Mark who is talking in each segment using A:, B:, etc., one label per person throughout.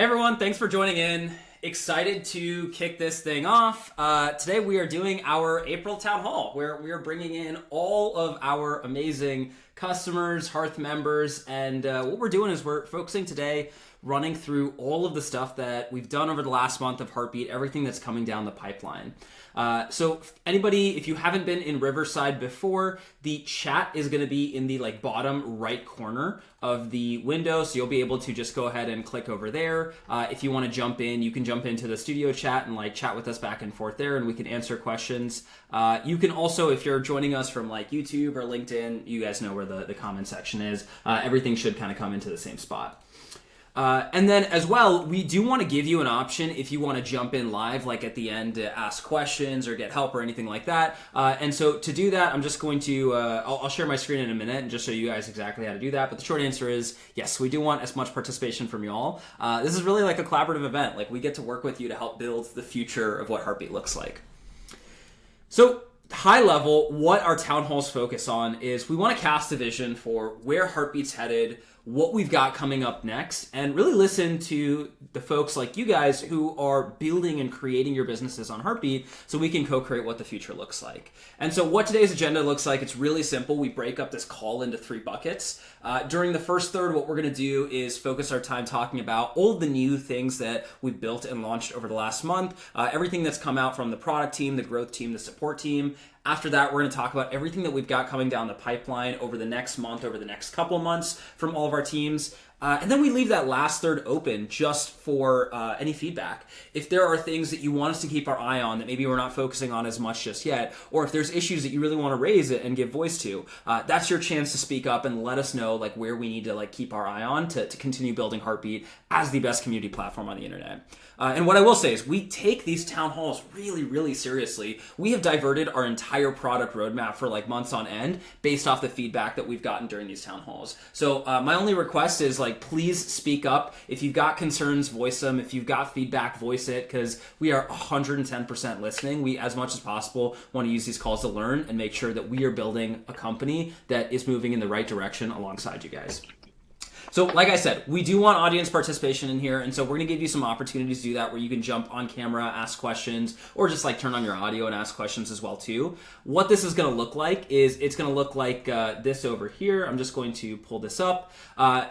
A: Hey everyone, thanks for joining in. Excited to kick this thing off. Today we are doing our April Town Hall, where we are bringing in all of our amazing customers, Hearth members, and what we're doing is we're focusing today running through all of the stuff that we've done over the last month of Heartbeat, everything that's coming down the pipeline. So anybody, if you haven't been in Riverside before, the chat is going to be in the bottom right corner of the window, so you'll be able to just go ahead and click over there. If you want to jump in, you can jump into the studio chat and chat with us back and forth there, and we can answer questions. You can also, if you're joining us from YouTube or LinkedIn, you guys know where the comment section is. Everything should kind of come into the same spot. And then as well, we do want to give you an option if you want to jump in live, at the end to ask questions or get help or anything like that. And so to do that, I'm just going to, I'll share my screen in a minute and just show you guys exactly how to do that. But the short answer is, yes, we do want as much participation from y'all. This is really like a collaborative event. We get to work with you to help build the future of what Heartbeat looks like. So high level, what our town halls focus on is we want to cast a vision for where Heartbeat's headed, what we've got coming up next, and really listen to the folks like you guys who are building and creating your businesses on Heartbeat so we can co-create what the future looks like. And so what today's agenda looks like, it's really simple. We break up this call into 3 buckets. During the first third, what we're going to do is focus our time talking about all the new things that we've built and launched over the last month, everything that's come out from the product team, the growth team, the support team. After that, we're going to talk about everything that we've got coming down the pipeline over the next month, over the next couple of months from all of our teams. And then we leave that last third open just for any feedback. If there are things that you want us to keep our eye on that maybe we're not focusing on as much just yet, or if there's issues that you really want to raise it and give voice to, that's your chance to speak up and let us know where we need to keep our eye on to continue building Heartbeat as the best community platform on the internet. And what I will say is we take these town halls really, really seriously. We have diverted our entire product roadmap for months on end based off the feedback that we've gotten during these town halls. So my only request is please speak up. If you've got concerns, voice them. If you've got feedback, voice it, because we are 110% listening. We, as much as possible, want to use these calls to learn and make sure that we are building a company that is moving in the right direction alongside you guys. So like I said, we do want audience participation in here, and so we're going to give you some opportunities to do that where you can jump on camera, ask questions, or just turn on your audio and ask questions as well too. What this is going to look like is it's going to look like this over here. I'm just going to pull this up.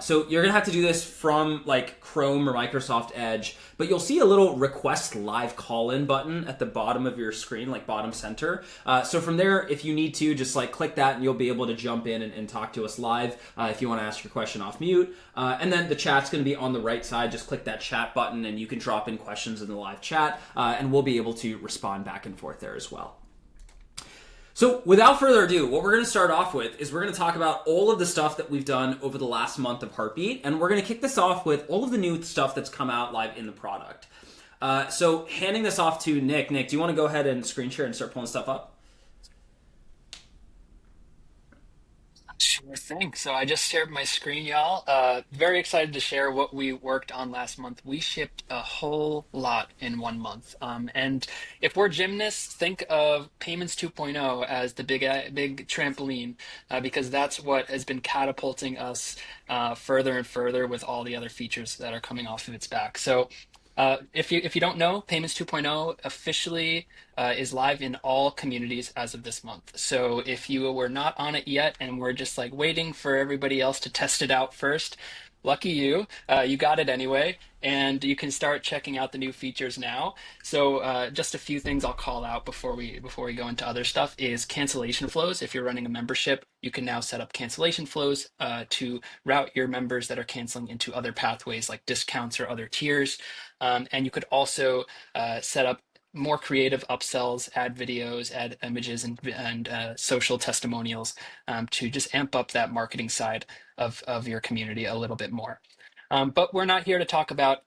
A: So you're going to have to do this from Chrome or Microsoft Edge, but you'll see a little request live call-in button at the bottom of your screen, bottom center. So from there, if you need to, just click that and you'll be able to jump in and talk to us live if you want to ask your question off mute. And then the chat's going to be on the right side. Just click that chat button and you can drop in questions in the live chat and we'll be able to respond back and forth there as well. So without further ado, what we're going to start off with is we're going to talk about all of the stuff that we've done over the last month of Heartbeat, and we're going to kick this off with all of the new stuff that's come out live in the product. So handing this off to Nick. Nick, do you want to go ahead and screen share and start pulling stuff up?
B: Sure thing. So I just shared my screen, y'all. Very excited to share what we worked on last month. We shipped a whole lot in 1 month. And if we're gymnasts, think of Payments 2.0 as the big trampoline, because that's what has been catapulting us further and further with all the other features that are coming off of its back. So if you don't know, Payments 2.0 officially is live in all communities as of this month. So if you were not on it yet and we're just waiting for everybody else to test it out first, lucky you, you got it anyway, and you can start checking out the new features now. So just a few things I'll call out before we go into other stuff is cancellation flows. If you're running a membership, you can now set up cancellation flows to route your members that are canceling into other pathways like discounts or other tiers. And you could also set up more creative upsells, add videos, add images, and social testimonials to just amp up that marketing side of your community a little bit more. But we're not here to talk about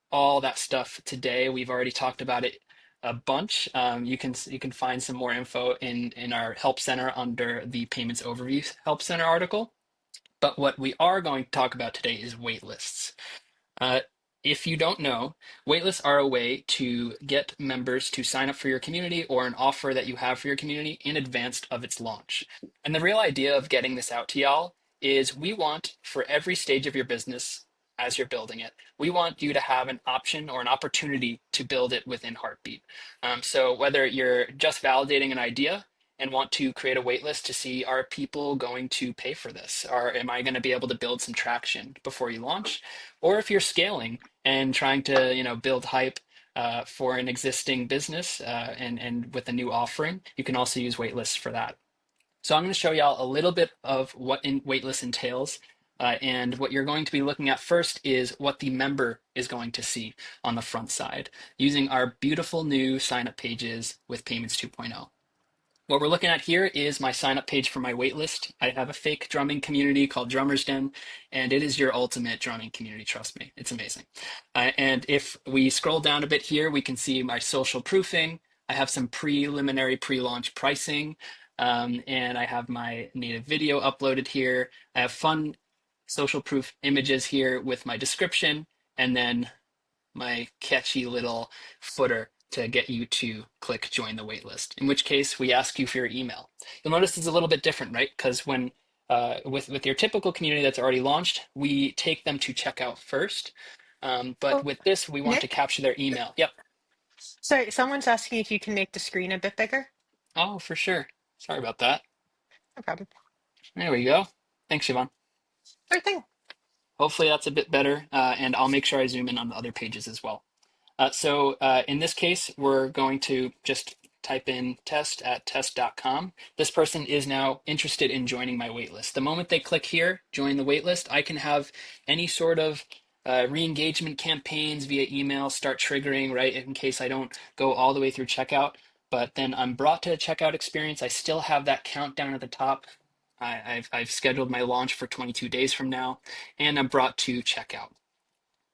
B: all that stuff today. We've already talked about it a bunch. You can find some more info in our help center under the payments overview help center article. But what we are going to talk about today is waitlists. If you don't know, waitlists are a way to get members to sign up for your community or an offer that you have for your community in advance of its launch. And the real idea of getting this out to y'all is we want for every stage of your business as you're building it. We want you to have an option or an opportunity to build it within Heartbeat. So whether you're just validating an idea and want to create a waitlist to see, are people going to pay for this? Or am I going to be able to build some traction before you launch? Or if you're scaling and trying to, build hype for an existing business and with a new offering, you can also use waitlists for that. So I'm going to show y'all a little bit of what waitlist entails. And what you're going to be looking at first is what the member is going to see on the front side using our beautiful new sign up pages with Payments 2.0. What we're looking at here is my sign up page for my waitlist. I have a fake drumming community called Drummers Den, and it is your ultimate drumming community. Trust me, it's amazing. And if we scroll down a bit here, we can see my social proofing. I have some preliminary pre-launch pricing, and I have my native video uploaded here. I have fun social proof images here with my description, and then my catchy little footer to get you to click join the waitlist, in which case we ask you for your email. You'll notice it's a little bit different, right? Because when with your typical community that's already launched, we take them to checkout first. But
C: Oh,
B: with this, we want to
C: Nick?
B: capture their email. Yep.
C: Sorry, someone's asking if you can make the screen a bit bigger.
B: Oh, for sure. Sorry about that.
C: No problem.
B: There we go. Thanks, Siobhan.
C: Sure thing.
B: Hopefully that's a bit better, and I'll make sure I zoom in on the other pages as well. So in this case, we're going to just type in test at test.com. This person is now interested in joining my waitlist. The moment they click here, join the waitlist, I can have any sort of re-engagement campaigns via email start triggering, right, in case I don't go all the way through checkout. But then I'm brought to a checkout experience. I still have that countdown at the top. I've scheduled my launch for 22 days from now, and I'm brought to checkout.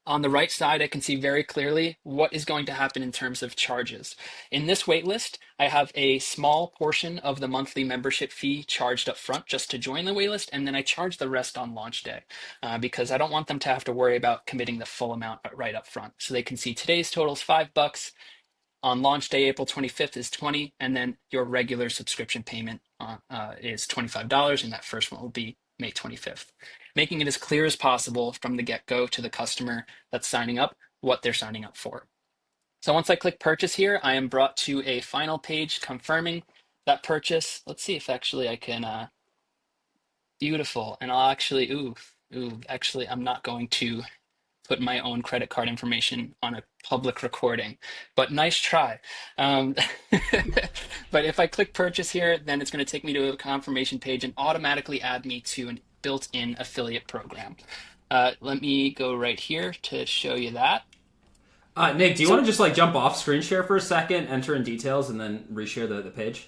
B: On the right side, I can see very clearly what is going to happen in terms of charges. In this waitlist, I have a small portion of the monthly membership fee charged up front just to join the waitlist, and then I charge the rest on launch day because I don't want them to have to worry about committing the full amount right up front. So they can see today's total is $5. On launch day, April 25th is 20, and then your regular subscription payment is $25, and that first one will be May 25th, making it as clear as possible from the get-go to the customer that's signing up what they're signing up for. So once I click purchase here, I am brought to a final page confirming that purchase. Let's see if actually I can, beautiful, and I'll actually, actually I'm not going to put my own credit card information on a public recording, but nice try. Um, but if I click purchase here, then it's going to take me to a confirmation page and automatically add me to a built-in affiliate program. Let me go right here to show you that.
A: Nick, do you
B: So
A: want to just like jump off screen share for a second, enter in details, and then reshare the page?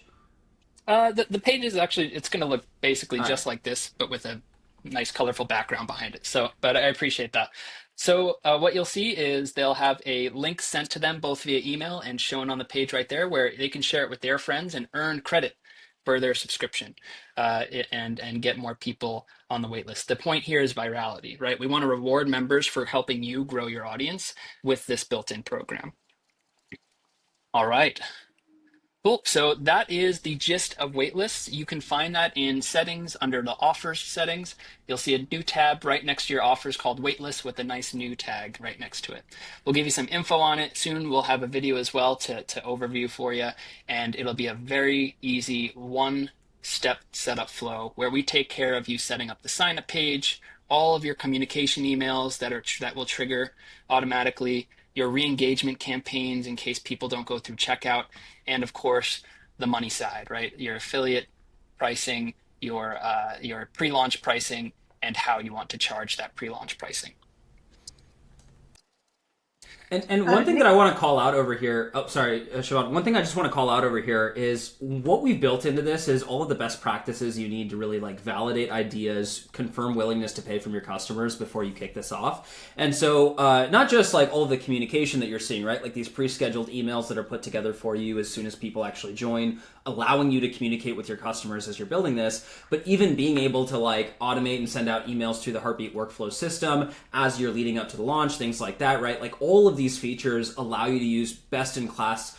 B: the page is actually, it's going to look basically
A: All right.
B: just like this, but with a nice colorful background behind it. So, but I appreciate that. So what you'll see is they'll have a link sent to them both via email and shown on the page right there where they can share it with their friends and earn credit for their subscription and get more people on the waitlist. The point here is virality, right? We want to reward members for helping you grow your audience with this built-in program. All right. Cool. So that is the gist of waitlists. You can find that in settings under the offers settings. You'll see a new tab right next to your offers called waitlist with a nice new tag right next to it. We'll give you some info on it. Soon we'll have a video as well to overview for you. And it'll be a very easy one-step setup flow where we take care of you setting up the sign up page, all of your communication emails that will trigger automatically, your re-engagement campaigns in case people don't go through checkout, and of course the money side, right? Your affiliate pricing, your pre-launch pricing, and how you want to charge that pre-launch pricing.
A: And one thing that
C: Nick,
A: I want to call out over here, oh, sorry, Siobhan, one thing I just want to call out over here is what we've built into this is all of the best practices you need to really like validate ideas, confirm willingness to pay from your customers before you kick this off. And so not just like all of the communication that you're seeing, right? Like these pre-scheduled emails that are put together for you as soon as people actually join, allowing you to communicate with your customers as you're building this, but even being able to like automate and send out emails through the Heartbeat workflow system as you're leading up to the launch, things like that, right? Like all of these features allow you to use best in class,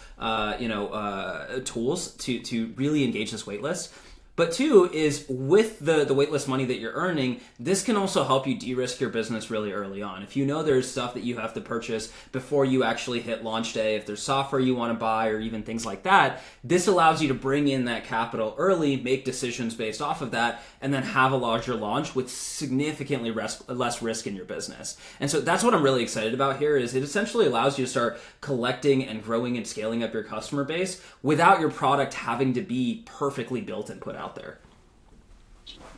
A: tools to really engage this waitlist. But two is with the waitlist money that you're earning, this can also help you de-risk your business really early on. If you know there's stuff that you have to purchase before you actually hit launch day, if there's software you want to buy or even things like that, this allows you to bring in that capital early, make decisions based off of that, and then have a larger launch with significantly less risk in your business. And so that's what I'm really excited about here is it essentially allows you to start collecting and growing and scaling up your customer base without your product having to be perfectly built and put out there.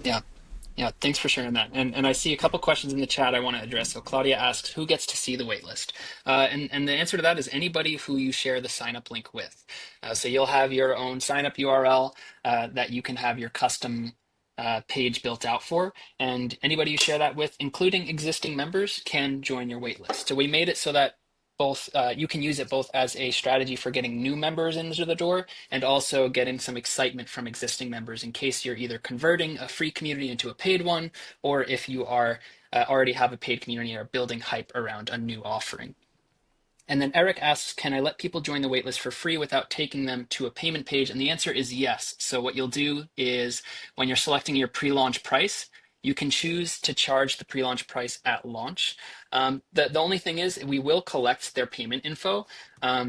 B: Yeah. Yeah, thanks for sharing that. And I see a couple questions in the chat I want to address. So Claudia asks, who gets to see the waitlist? And the answer to that is anybody who you share the sign up link with. So you'll have your own sign up URL that you can have your custom page built out for. And anybody you share that with, including existing members, can join your waitlist. So we made it so that both you can use it both as a strategy for getting new members into the door and also getting some excitement from existing members in case you're either converting a free community into a paid one, or if you are already have a paid community and are building hype around a new offering. And then Eric asks, can I let people join the waitlist for free without taking them to a payment page? And the answer is yes. So what you'll do is when you're selecting your pre-launch price, you can choose to charge the pre-launch price at launch. The only thing is we will collect their payment info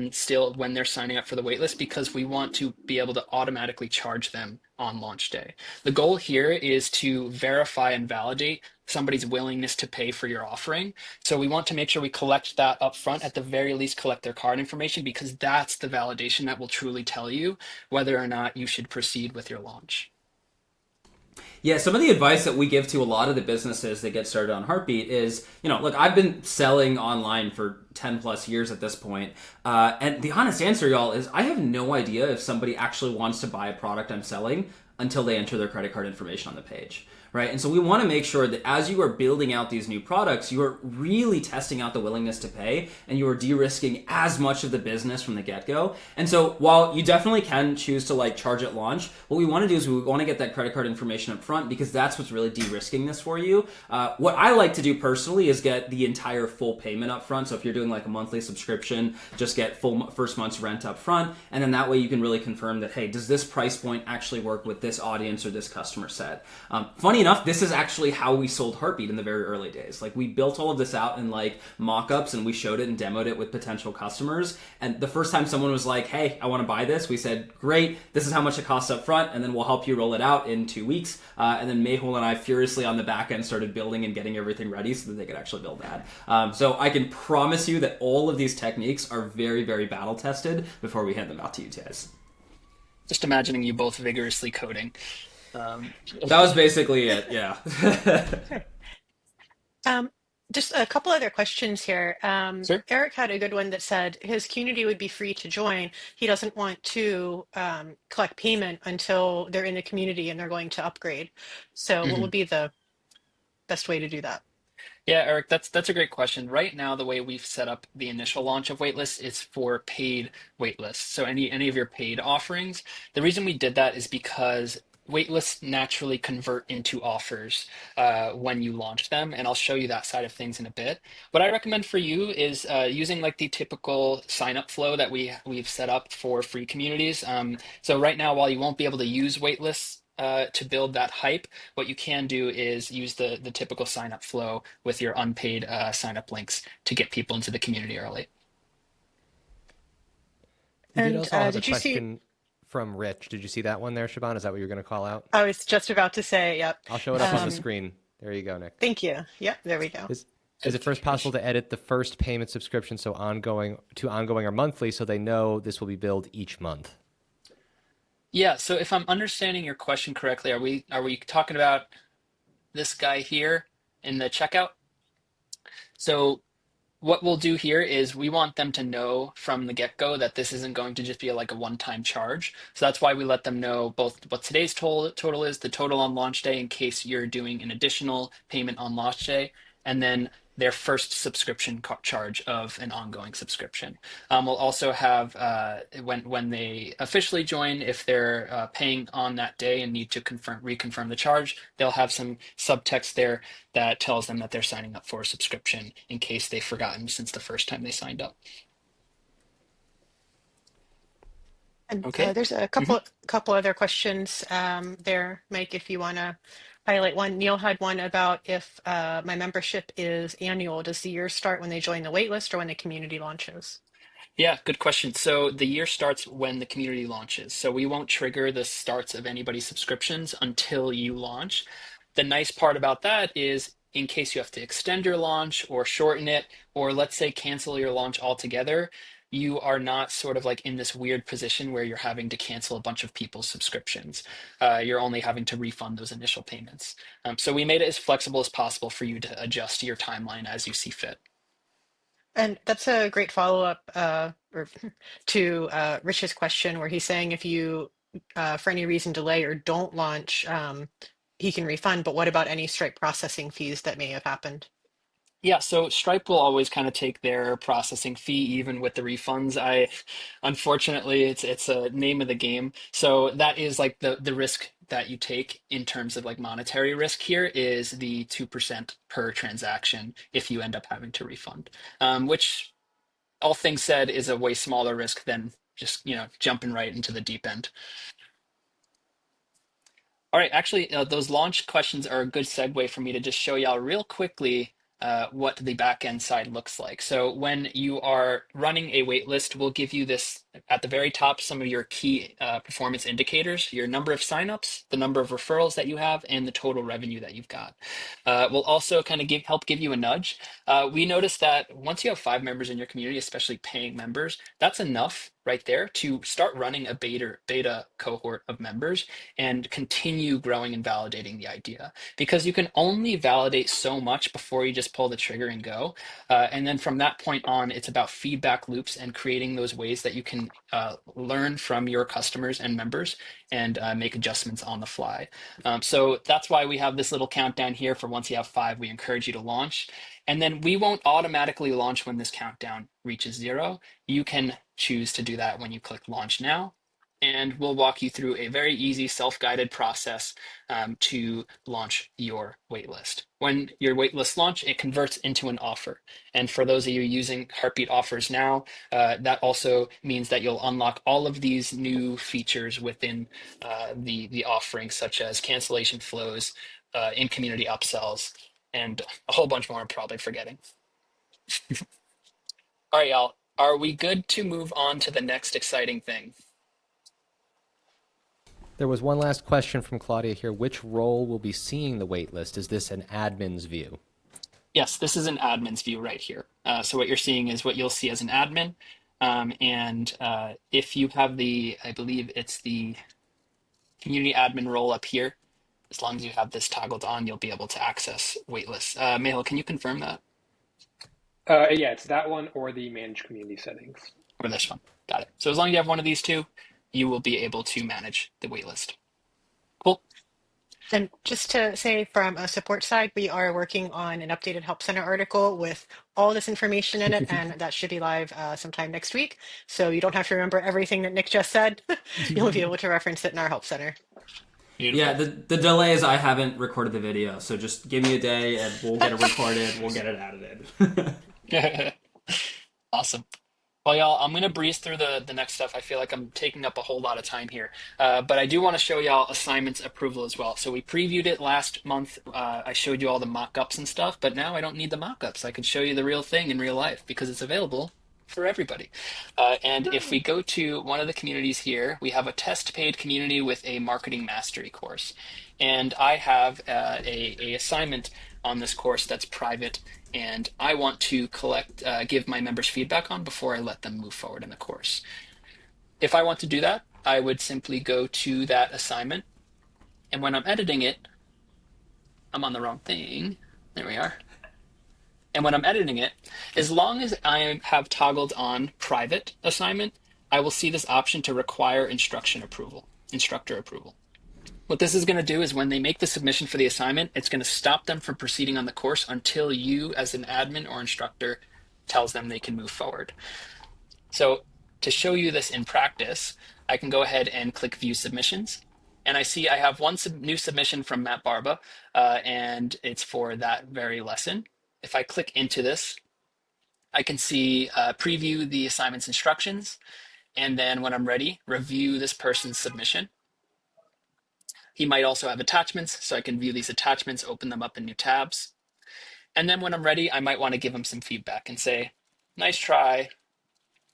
B: still when they're signing up for the waitlist because we want to be able to automatically charge them on launch day. The goal here is to verify and validate somebody's willingness to pay for your offering. So we want to make sure we collect that upfront, at the very least collect their card information, because that's the validation that will truly tell you whether or not you should proceed with your launch.
A: Yeah, some of the advice that we give to a lot of the businesses that get started on Heartbeat is, look, I've been selling online for 10 plus years at this point. And the honest answer, y'all, is I have no idea if somebody actually wants to buy a product I'm selling until they enter their credit card information on the page. Right. And so we want to make sure that as you are building out these new products, you are really testing out the willingness to pay and you are de-risking as much of the business from the get-go. And so while you definitely can choose to charge at launch, what we want to do is we want to get that credit card information up front because that's what's really de-risking this for you. What I like to do personally is get the entire full payment up front. So if you're doing a monthly subscription, just get full first month's rent up front. And then that way you can really confirm that, hey, does this price point actually work with this audience or this customer set? Funny enough, this is actually how we sold Heartbeat in the very early days. We built all of this out in mock-ups and we showed it and demoed it with potential customers. And the first time someone was like, hey, I want to buy this, we said, great, this is how much it costs up front, and then we'll help you roll it out in 2 weeks. And then Mehul and I furiously on the back end started building and getting everything ready so that they could actually build that. So I can promise you that all of these techniques are very, very battle tested before we hand them out to you guys.
B: Just imagining you both vigorously coding.
A: That was basically it, yeah.
C: Just a couple other questions here.
B: Sure.
C: Eric had a good one that said his community would be free to join. He doesn't want to collect payment until they're in the community and they're going to upgrade. So what would be the best way to do that?
B: Yeah, Eric, that's a great question. Right now, the way we've set up the initial launch of Waitlists is for paid waitlists. So any of your paid offerings. The reason we did that is because waitlists naturally convert into offers when you launch them, and I'll show you that side of things in a bit. What I recommend for you is using the typical sign-up flow that we've set up for free communities. So right now, while you won't be able to use waitlists to build that hype, what you can do is use the typical sign-up flow with your unpaid sign-up links to get people into the community early.
D: We
C: And
D: did also have a
C: did you see?
D: question from Rich. Did you see that one there, Shaban? Is that what you're going to call out?
C: I was just about to say, yep.
D: I'll show it up on the
C: Um,
D: screen. There you go, Nick.
C: Thank you. Yep, there we go.
D: Is it first possible to edit the first payment subscription so ongoing or monthly so they know this will be billed each month?
B: Yeah, so if I'm understanding your question correctly, are we talking about this guy here in the checkout? So what we'll do here is we want them to know from the get-go that this isn't going to just be a one-time charge. So that's why we let them know both what today's total is, the total on launch day in case you're doing an additional payment on launch day, and then their first subscription charge of an ongoing subscription. We'll also have when they officially join, if they're paying on that day and need to reconfirm the charge, they'll have some subtext there that tells them that they're signing up for a subscription in case they've forgotten since the first time they signed up.
C: And
B: Okay.
C: there's a
B: Mhm.
C: couple other questions there, Mike, if you want to highlight one. Neil had one about if my membership is annual, does the year start when they join the waitlist or when the community launches?
B: Yeah, good question. So the year starts when the community launches. So we won't trigger the starts of anybody's subscriptions until you launch. The nice part about that is in case you have to extend your launch or shorten it, or let's say cancel your launch altogether, you are not sort of like in this weird position where you're having to cancel a bunch of people's subscriptions. You're only having to refund those initial payments. So we made it as flexible as possible for you to adjust your timeline as you see fit.
C: And that's a great follow-up to Rich's question, where he's saying if you, for any reason, delay or don't launch, he can refund. But what about any Stripe processing fees that may have happened?
B: Yeah, so Stripe will always kind of take their processing fee even with the refunds. Unfortunately, it's a name of the game. So that is like the risk that you take in terms of like monetary risk here is the 2% per transaction if you end up having to refund. Which all things said is a way smaller risk than just, jumping right into the deep end. All right, actually, those launch questions are a good segue for me to just show y'all real quickly what the backend side looks like. So when you are running a waitlist, we'll give you this at the very top, some of your key performance indicators, your number of signups, the number of referrals that you have, and the total revenue that you've got. We'll also kind of help give you a nudge. We noticed that once you have 5 members in your community, especially paying members, that's enough right there to start running a beta cohort of members and continue growing and validating the idea because you can only validate so much before you just pull the trigger and go. And then from that point on, it's about feedback loops and creating those ways that you can learn from your customers and members and make adjustments on the fly. So that's why we have this little countdown here for once you have 5, we encourage you to launch. And then we won't automatically launch when this countdown reaches 0. You can choose to do that when you click launch now, and we'll walk you through a very easy self-guided process to launch your waitlist. When your waitlist launch, it converts into an offer. And for those of you using Heartbeat offers now, that also means that you'll unlock all of these new features within the offering, such as cancellation flows, in-community upsells, and a whole bunch more I'm probably forgetting. All right, y'all. Are we good to move on to the next exciting thing?
D: There was one last question from Claudia here. Which role will be seeing the waitlist? Is this an admin's view?
B: Yes, this is an admin's view right here. So what you're seeing is what you'll see as an admin. And if you have I believe it's the community admin role up here, as long as you have this toggled on, you'll be able to access waitlists. Mehul, can you confirm that?
E: Yeah, it's that one or the manage community settings.
B: Or this one? Got it. So as long as you have one of these two, you will be able to manage the waitlist. Cool.
C: And just to say from a support side, we are working on an updated Help Center article with all this information in it, and that should be live sometime next week. So you don't have to remember everything that Nick just said. You'll be able to reference it in our Help Center.
B: Beautiful.
A: Yeah, the delay is I haven't recorded the video, so just give me a day and we'll get it recorded, we'll get it edited.
B: Awesome. Well, y'all, I'm going to breeze through the next stuff. I feel like I'm taking up a whole lot of time here. But I do want to show y'all assignments approval as well. So we previewed it last month. I showed you all the mock-ups and stuff, but now I don't need the mock-ups. I can show you the real thing in real life because it's available for everybody. And if we go to one of the communities here, we have a test paid community with a marketing mastery course. And I have a assignment on this course that's private, and I want to give my members feedback on before I let them move forward in the course. If I want to do that, I would simply go to that assignment, and when I'm editing it, I'm on the wrong thing. There we are. And when I'm editing it, as long as I have toggled on private assignment, I will see this option to require instructor approval. What this is going to do is when they make the submission for the assignment, it's going to stop them from proceeding on the course until you as an admin or instructor tells them they can move forward. So to show you this in practice, I can go ahead and click view submissions. And I see I have one new submission from Matt Barba, and it's for that very lesson. If I click into this, I can see preview the assignment's instructions. And then when I'm ready, review this person's submission. He might also have attachments, so I can view these attachments, open them up in new tabs. And then when I'm ready, I might want to give him some feedback and say, nice try,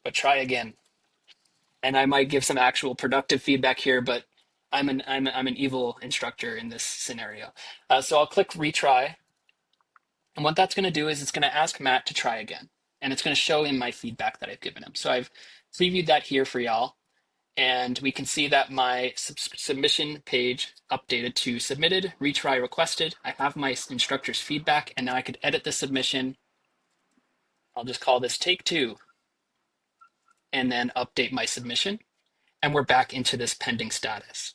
B: but try again. And I might give some actual productive feedback here, but I'm an evil instructor in this scenario. So I'll click retry. And what that's going to do is it's going to ask Matt to try again. And it's going to show him my feedback that I've given him. So I've previewed that here for y'all. And we can see that my submission page updated to submitted, retry requested. I have my instructor's feedback, and now I could edit the submission. I'll just call this take 2, and then update my submission. And we're back into this pending status.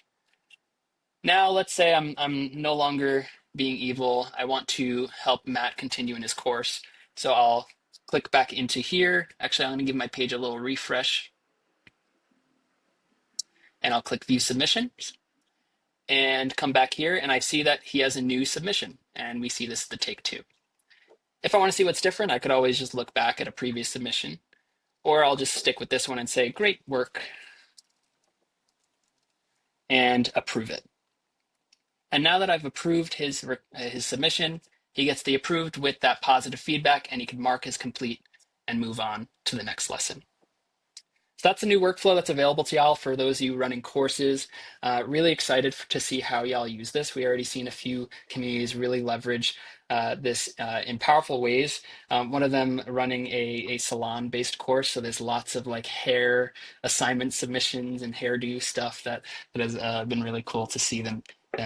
B: Now, let's say I'm no longer being evil. I want to help Matt continue in his course. So I'll click back into here. Actually, I'm going to give my page a little refresh. And I'll click view submissions and come back here. And I see that he has a new submission. And we see this is the take 2. If I want to see what's different, I could always just look back at a previous submission. Or I'll just stick with this one and say, great work, and approve it. And now that I've approved his submission, he gets the approved with that positive feedback, and he can mark as complete and move on to the next lesson. So that's a new workflow that's available to y'all for those of you running courses. Really excited to see how y'all use this. We already seen a few communities really leverage this in powerful ways. One of them running a salon-based course, so there's lots of like hair assignment submissions and hairdo stuff that has been really cool to see them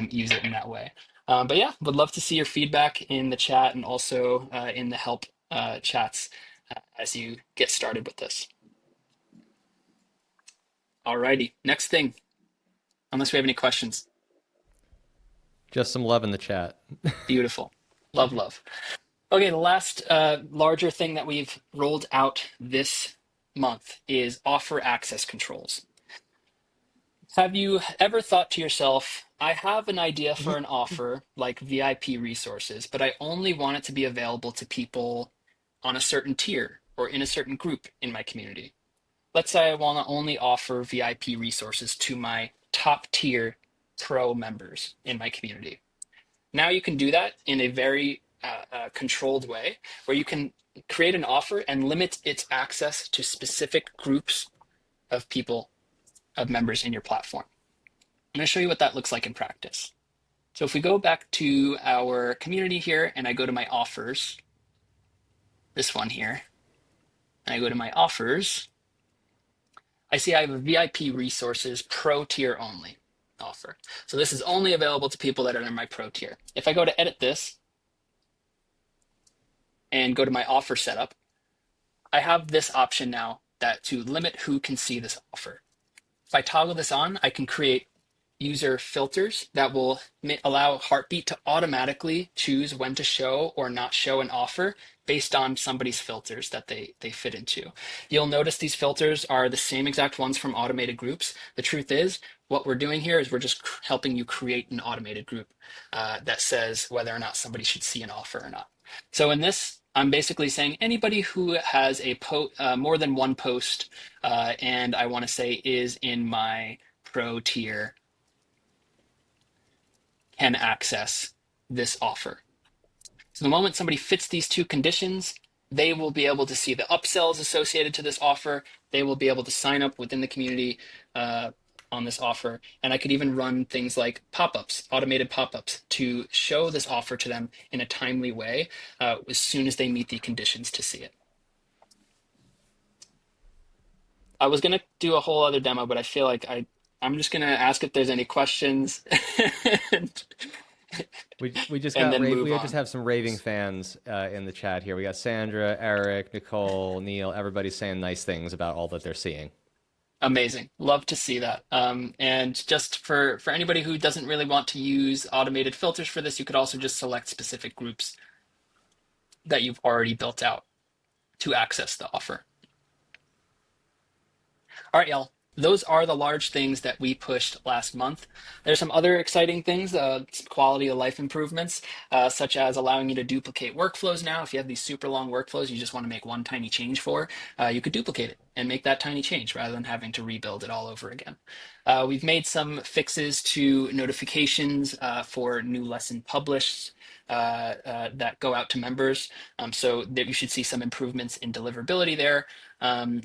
B: use it in that way. But yeah, would love to see your feedback in the chat and also in the help chats as you get started with this. Alrighty, next thing, unless we have any questions.
D: Just some love in the chat.
B: Beautiful. Love, love. Okay, the last larger thing that we've rolled out this month is offer access controls. Have you ever thought to yourself, I have an idea for an offer like VIP resources, but I only want it to be available to people on a certain tier or in a certain group in my community? Let's say I want to only offer VIP resources to my top tier pro members in my community. Now you can do that in a very controlled way where you can create an offer and limit its access to specific groups of people, of members in your platform. I'm going to show you what that looks like in practice. So if we go back to our community here and I go to my offers, this one here, and I go to my offers, I see I have a VIP resources pro tier only offer. So this is only available to people that are in my pro tier. If I go to edit this and go to my offer setup, I have this option now that to limit who can see this offer. If I toggle this on, I can create user filters that will allow Heartbeat to automatically choose when to show or not show an offer based on somebody's filters that they fit into. You'll notice these filters are the same exact ones from automated groups. The truth is, what we're doing here is we're just helping you create an automated group that says whether or not somebody should see an offer or not. So in this, I'm basically saying anybody who has a more than one post and I want to say is in my pro tier can access this offer. So the moment somebody fits these two conditions, they will be able to see the upsells associated to this offer. They will be able to sign up within the community on this offer. And I could even run things like pop-ups, automated pop-ups to show this offer to them in a timely way as soon as they meet the conditions to see it. I was going to do a whole other demo, but I feel like I'm just going to ask if there's any questions.
D: We just have some raving fans in the chat here. We got Sandra, Eric, Nicole, Neil, everybody saying nice things about all that they're seeing.
B: Amazing. Love to see that. And just for anybody who doesn't really want to use automated filters for this, you could also just select specific groups that you've already built out to access the offer. All right, y'all. Those are the large things that we pushed last month. There's some other exciting things, some quality of life improvements, such as allowing you to duplicate workflows now. If you have these super long workflows you just want to make one tiny change for, you could duplicate it. and make that tiny change rather than having to rebuild it all over again. We've made some fixes to notifications for new lesson published that go out to members. So that you should see some improvements in deliverability there.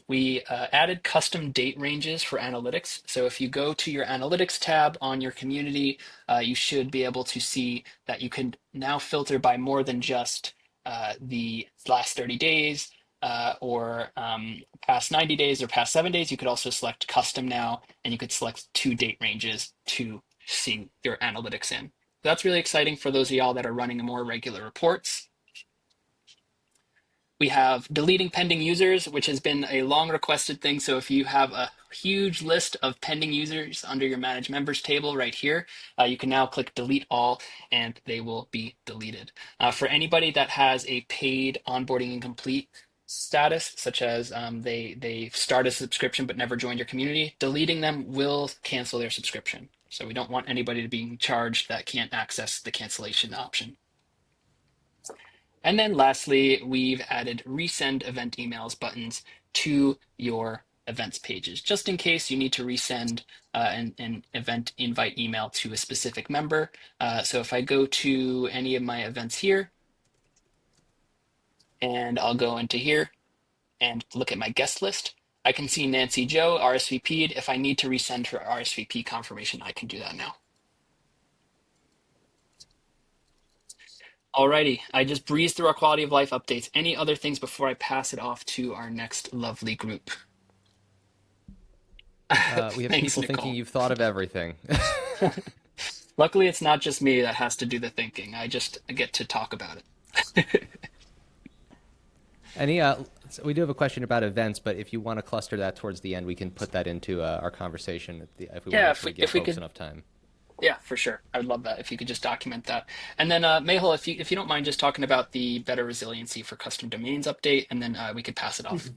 B: We added custom date ranges for analytics. So if you go to your analytics tab on your community, you should be able to see that you can now filter by more than just the last 30 days or past 90 days or past 7 days. You could also select custom now, and you could select 2 date ranges to see your analytics in. That's really exciting for those of y'all that are running more regular reports. We have deleting pending users, which has been a long requested thing. So if you have a huge list of pending users under your manage members table right here, you can now click delete all and they will be deleted. For anybody that has a paid onboarding incomplete status, such as they start a subscription but never joined your community, deleting them will cancel their subscription. So we don't want anybody to be charged that can't access the cancellation option. And then lastly, we've added resend event emails buttons to your events pages, just in case you need to resend an event invite email to a specific member. So if I go to any of my events here, and I'll go into here and look at my guest list, I can see Nancy Joe RSVP'd. If I need to resend her RSVP confirmation, I can do that now. Alrighty, I just breezed through our quality of life updates. Any other things before I pass it off to our next lovely group?
D: We have
B: Thanks,
D: people
B: Nicole.
D: thinking you've thought of everything.
B: Luckily, it's not just me that has to do the thinking. I just get to talk about it.
D: So we do have a question about events, but if you want to cluster that towards the end, we can put that into our conversation if we want to give folks enough time.
B: Yeah, for sure. I would love that if you could just document that. And then Mehul, if you don't mind just talking about the better resiliency for custom domains update, and then we could pass it off.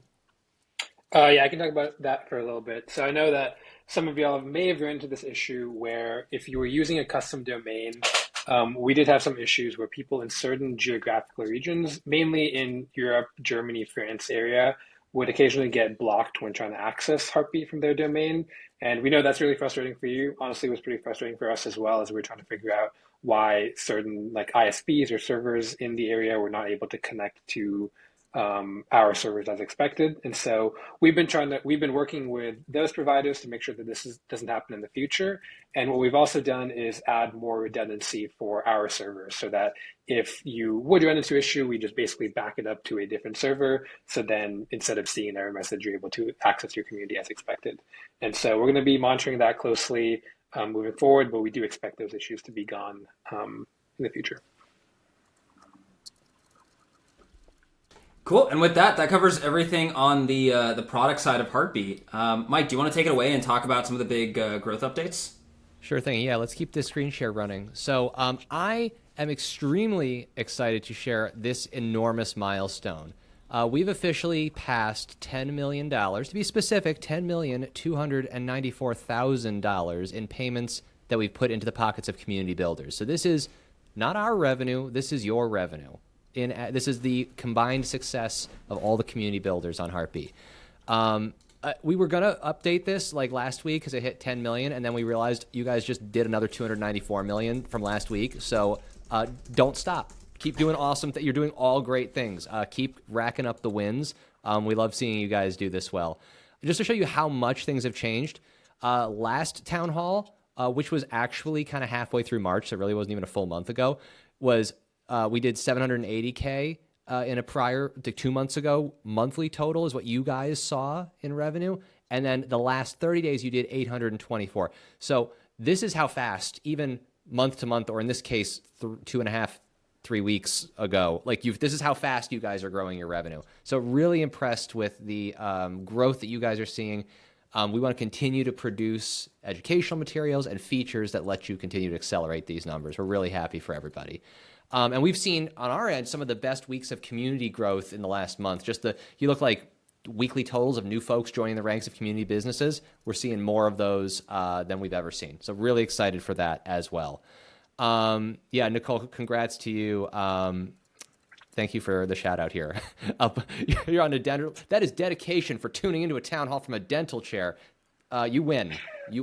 E: Yeah, I can talk about that for a little bit. So I know that some of y'all may have run into this issue where if you were using a custom domain, we did have some issues where people in certain geographical regions, mainly in Europe, Germany, France area, would occasionally get blocked when trying to access Heartbeat from their domain. And we know that's really frustrating for you. Honestly, it was pretty frustrating for us as well, as we were trying to figure out why certain like ISPs or servers in the area were not able to connect to our servers as expected. And so we've been working with those providers to make sure that this doesn't happen in the future. And what we've also done is add more redundancy for our servers so that if you would run into an issue, we just basically back it up to a different server. So then instead of seeing an error message, you're able to access your community as expected. And so we're going to be monitoring that closely moving forward, but we do expect those issues to be gone in the future.
A: Cool. And with that covers everything on the product side of Heartbeat. Mike, do you want to take it away and talk about some of the big growth updates?
D: Sure thing. Yeah, let's keep this screen share running. So I am extremely excited to share this enormous milestone. We've officially passed $10 million. To be specific, $10,294,000 in payments that we've put into the pockets of community builders. So this is not our revenue. This is your revenue. This is the combined success of all the community builders on Heartbeat. We were going to update this like last week because it hit 10 million, and then we realized you guys just did another 294 million from last week. So don't stop. Keep doing awesome. You're doing all great things. Keep racking up the wins. We love seeing you guys do this well. Just to show you how much things have changed, last Town Hall, which was actually kind of halfway through March, so it really wasn't even a full month ago, was we did 780K in a prior, 2 months ago. Monthly total is what you guys saw in revenue. And then the last 30 days, you did 824. So this is how fast, even month to month, or in this case, 2.5, 3 weeks ago, this is how fast you guys are growing your revenue. So really impressed with the growth that you guys are seeing. We want to continue to produce educational materials and features that let you continue to accelerate these numbers. We're really happy for everybody. And we've seen on our end some of the best weeks of community growth in the last month. You look like weekly totals of new folks joining the ranks of community businesses. We're seeing more of those than we've ever seen. So really excited for that as well. Yeah, Nicole, congrats to you. Thank you for the shout out here. Up, you're on a dental. That is dedication for tuning into a town hall from a dental chair. You win.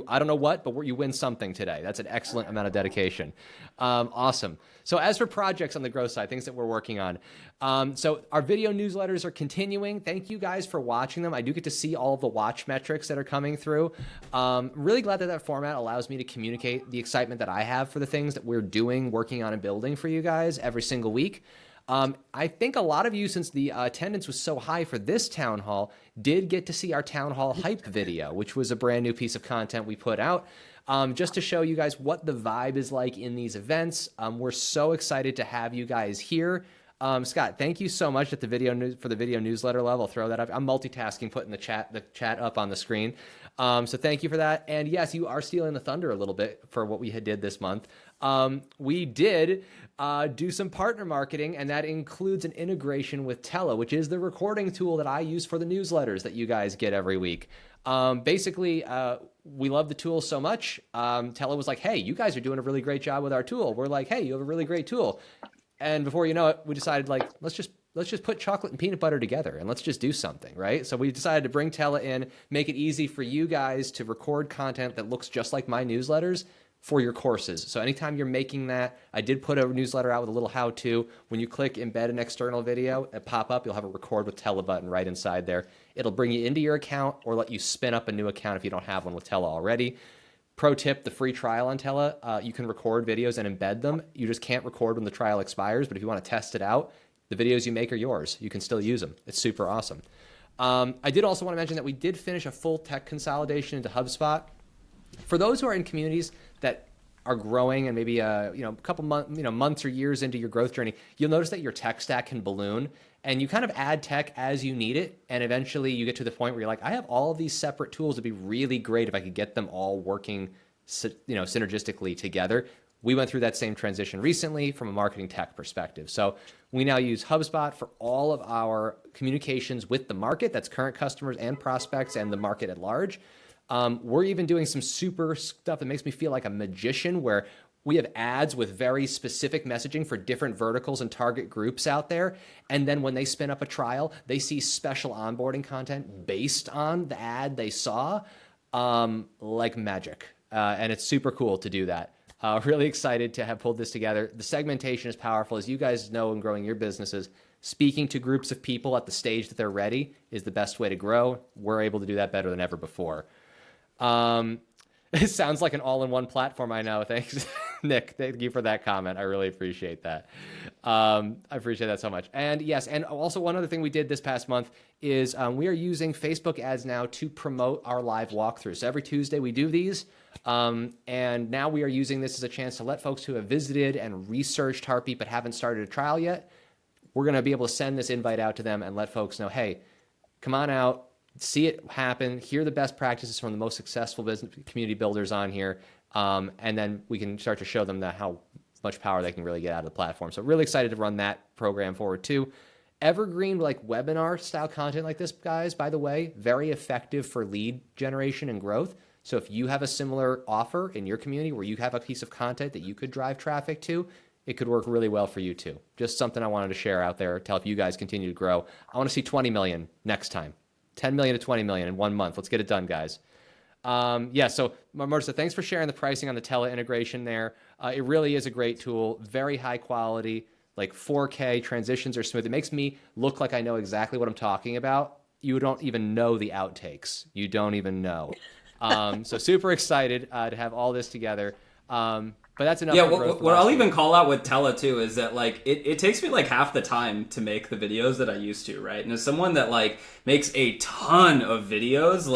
D: I don't know what, but you win something today. That's an excellent amount of dedication. Awesome. So as for projects on the growth side, things that we're working on. So our video newsletters are continuing. Thank you guys for watching them. I do get to see all of the watch metrics that are coming through. Really glad that that format allows me to communicate the excitement that I have for the things that we're doing, working on, and building for you guys every single week. I think a lot of you, since the attendance was so high for this town hall, did get to see our town hall hype video, which was a brand new piece of content we put out just to show you guys what the vibe is like in these events. We're so excited to have you guys here. Scott, thank you so much at the for the video newsletter level. I'll throw that up. I'm multitasking, putting the chat up on the screen. So thank you for that. And yes, you are stealing the thunder a little bit for what we did this month. We did do some partner marketing, and that includes an integration with Tella, which is the recording tool that I use for the newsletters that you guys get every week. Basically, we love the tool so much. Tella was like, hey, you guys are doing a really great job with our tool. We're like, hey, you have a really great tool. And before you know it, we decided, like, let's just put chocolate and peanut butter together and let's just do something, right? So we decided to bring Tella in, make it easy for you guys to record content that looks just like my newsletters for your courses. So anytime you're making that, I did put a newsletter out with a little how-to. When you click embed an external video, it pop up, you'll have a record with Tella button right inside there. It'll bring you into your account or let you spin up a new account if you don't have one with Tella already. Pro tip, the free trial on Tella, you can record videos and embed them. You just can't record when the trial expires, but if you want to test it out, the videos you make are yours. You can still use them. It's super awesome. I did also want to mention that we did finish a full tech consolidation into HubSpot. For those who are in communities that are growing and maybe a couple months or years into your growth journey, you'll notice that your tech stack can balloon, and you kind of add tech as you need it, and eventually you get to the point where you're like, I have all of these separate tools. It'd be really great if I could get them all working, synergistically together. We went through that same transition recently from a marketing tech perspective. So we now use HubSpot for all of our communications with the market, that's current customers and prospects and the market at large. We're even doing some super stuff that makes me feel like a magician, where we have ads with very specific messaging for different verticals and target groups out there. And then when they spin up a trial, they see special onboarding content based on the ad they saw, like magic. And it's super cool to do that. Really excited to have pulled this together. The segmentation is powerful. As you guys know in growing your businesses, speaking to groups of people at the stage that they're ready is the best way to grow. We're able to do that better than ever before. It sounds like an all-in-one platform, I know. Thanks, Nick. Thank you for that comment. I really appreciate that. I appreciate that so much. And yes, and also one other thing we did this past month is we are using Facebook ads now to promote our live walkthroughs. So every Tuesday we do these. And now we are using this as a chance to let folks who have visited and researched Heartbeat but haven't started a trial yet, we're going to be able to send this invite out to them and let folks know, hey, come on out, see it happen, hear the best practices from the most successful business community builders on here, and then we can start to show them how much power they can really get out of the platform. So really excited to run that program forward too. Evergreen webinar style content like this, guys, by the way, very effective for lead generation and growth. So if you have a similar offer in your community where you have a piece of content that you could drive traffic to, it could work really well for you too. Just something I wanted to share out there to help you guys continue to grow. I want to see 20 million next time. 10 million to 20 million in 1 month. Let's get it done, guys. So Marissa, thanks for sharing the pricing on the Tella integration there. It really is a great tool, very high quality, like 4K, transitions are smooth. It makes me look like I know exactly what I'm talking about. You don't even know the outtakes. You don't even know. So super excited to have all this together. But that's enough.
A: Yeah, what I'll even call out with Tella too is that it takes me half the time to make the videos that I used to, right? And as someone that makes a ton of videos,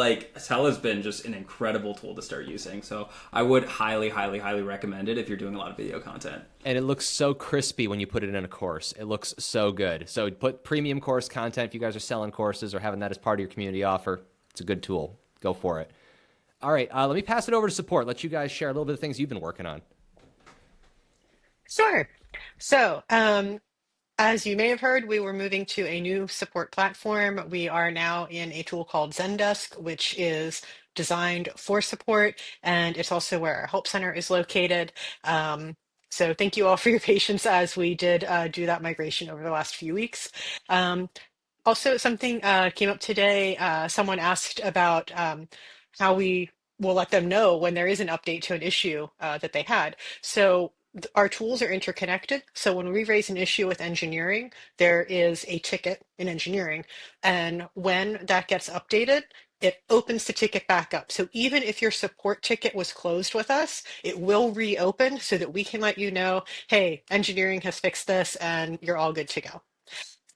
A: Tella's been just an incredible tool to start using. So I would highly, highly, highly recommend it if you're doing a lot of video content.
D: And it looks so crispy when you put it in a course. It looks so good. So put premium course content if you guys are selling courses or having that as part of your community offer. It's a good tool. Go for it. All right, let me pass it over to support. Let you guys share a little bit of things you've been working on.
C: Sure. So, as you may have heard, we were moving to a new support platform. We are now in a tool called Zendesk, which is designed for support, and it's also where our help center is located. So thank you all for your patience as we did do that migration over the last few weeks. Also, something came up today. Someone asked about how we will let them know when there is an update to an issue that they had. So our tools are interconnected. So when we raise an issue with engineering, there is a ticket in engineering. And when that gets updated, it opens the ticket back up. So even if your support ticket was closed with us, it will reopen so that we can let you know, hey, engineering has fixed this and you're all good to go.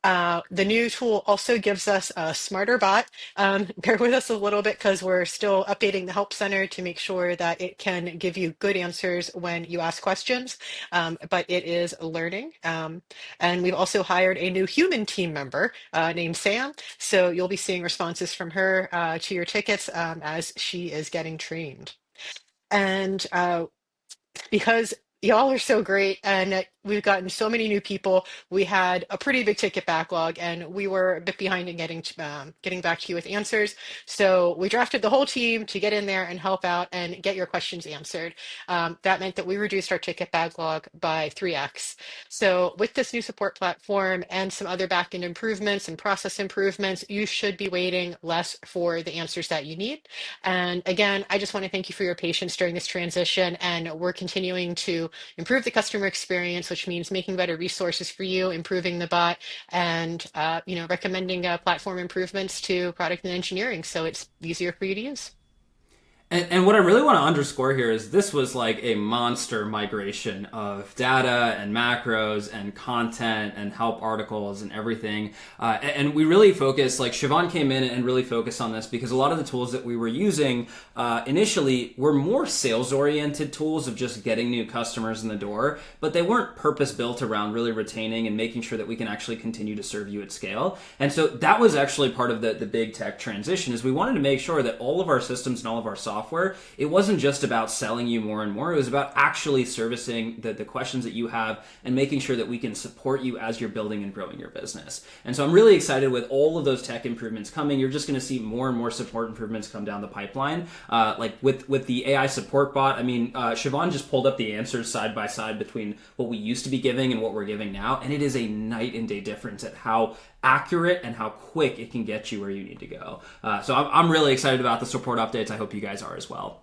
C: The new tool also gives us a smarter bot. Bear with us a little bit because we're still updating the Help Center to make sure that it can give you good answers when you ask questions, but it is learning. And we've also hired a new human team member named Sam. So you'll be seeing responses from her to your tickets as she is getting trained. And because y'all are so great and we've gotten so many new people. We had a pretty big ticket backlog and we were a bit behind in getting back to you with answers. So we drafted the whole team to get in there and help out and get your questions answered. That meant that we reduced our ticket backlog by 3x. So with this new support platform and some other backend improvements and process improvements, you should be waiting less for the answers that you need. And again, I just want to thank you for your patience during this transition, and we're continuing to improve the customer experience, which means making better resources for you, improving the bot, and recommending platform improvements to product and engineering so it's easier for you to use.
A: And what I really want to underscore here is this was like a monster migration of data and macros and content and help articles and everything. And we really focused, like Siobhan came in and really focused on this because a lot of the tools that we were using initially were more sales-oriented tools of just getting new customers in the door, but they weren't purpose-built around really retaining and making sure that we can actually continue to serve you at scale. And so that was actually part of the big tech transition is we wanted to make sure that all of our systems and all of our software, it wasn't just about selling you more and more. It was about actually servicing the questions that you have and making sure that we can support you as you're building and growing your business. And so I'm really excited with all of those tech improvements coming. You're just going to see more and more support improvements come down the pipeline. Like with the AI support bot, I mean, Siobhan just pulled up the answers side by side between what we used to be giving and what we're giving now. And it is a night and day difference at how accurate and how quick it can get you where you need to go. So I'm really excited about the support updates. I hope you guys are as well.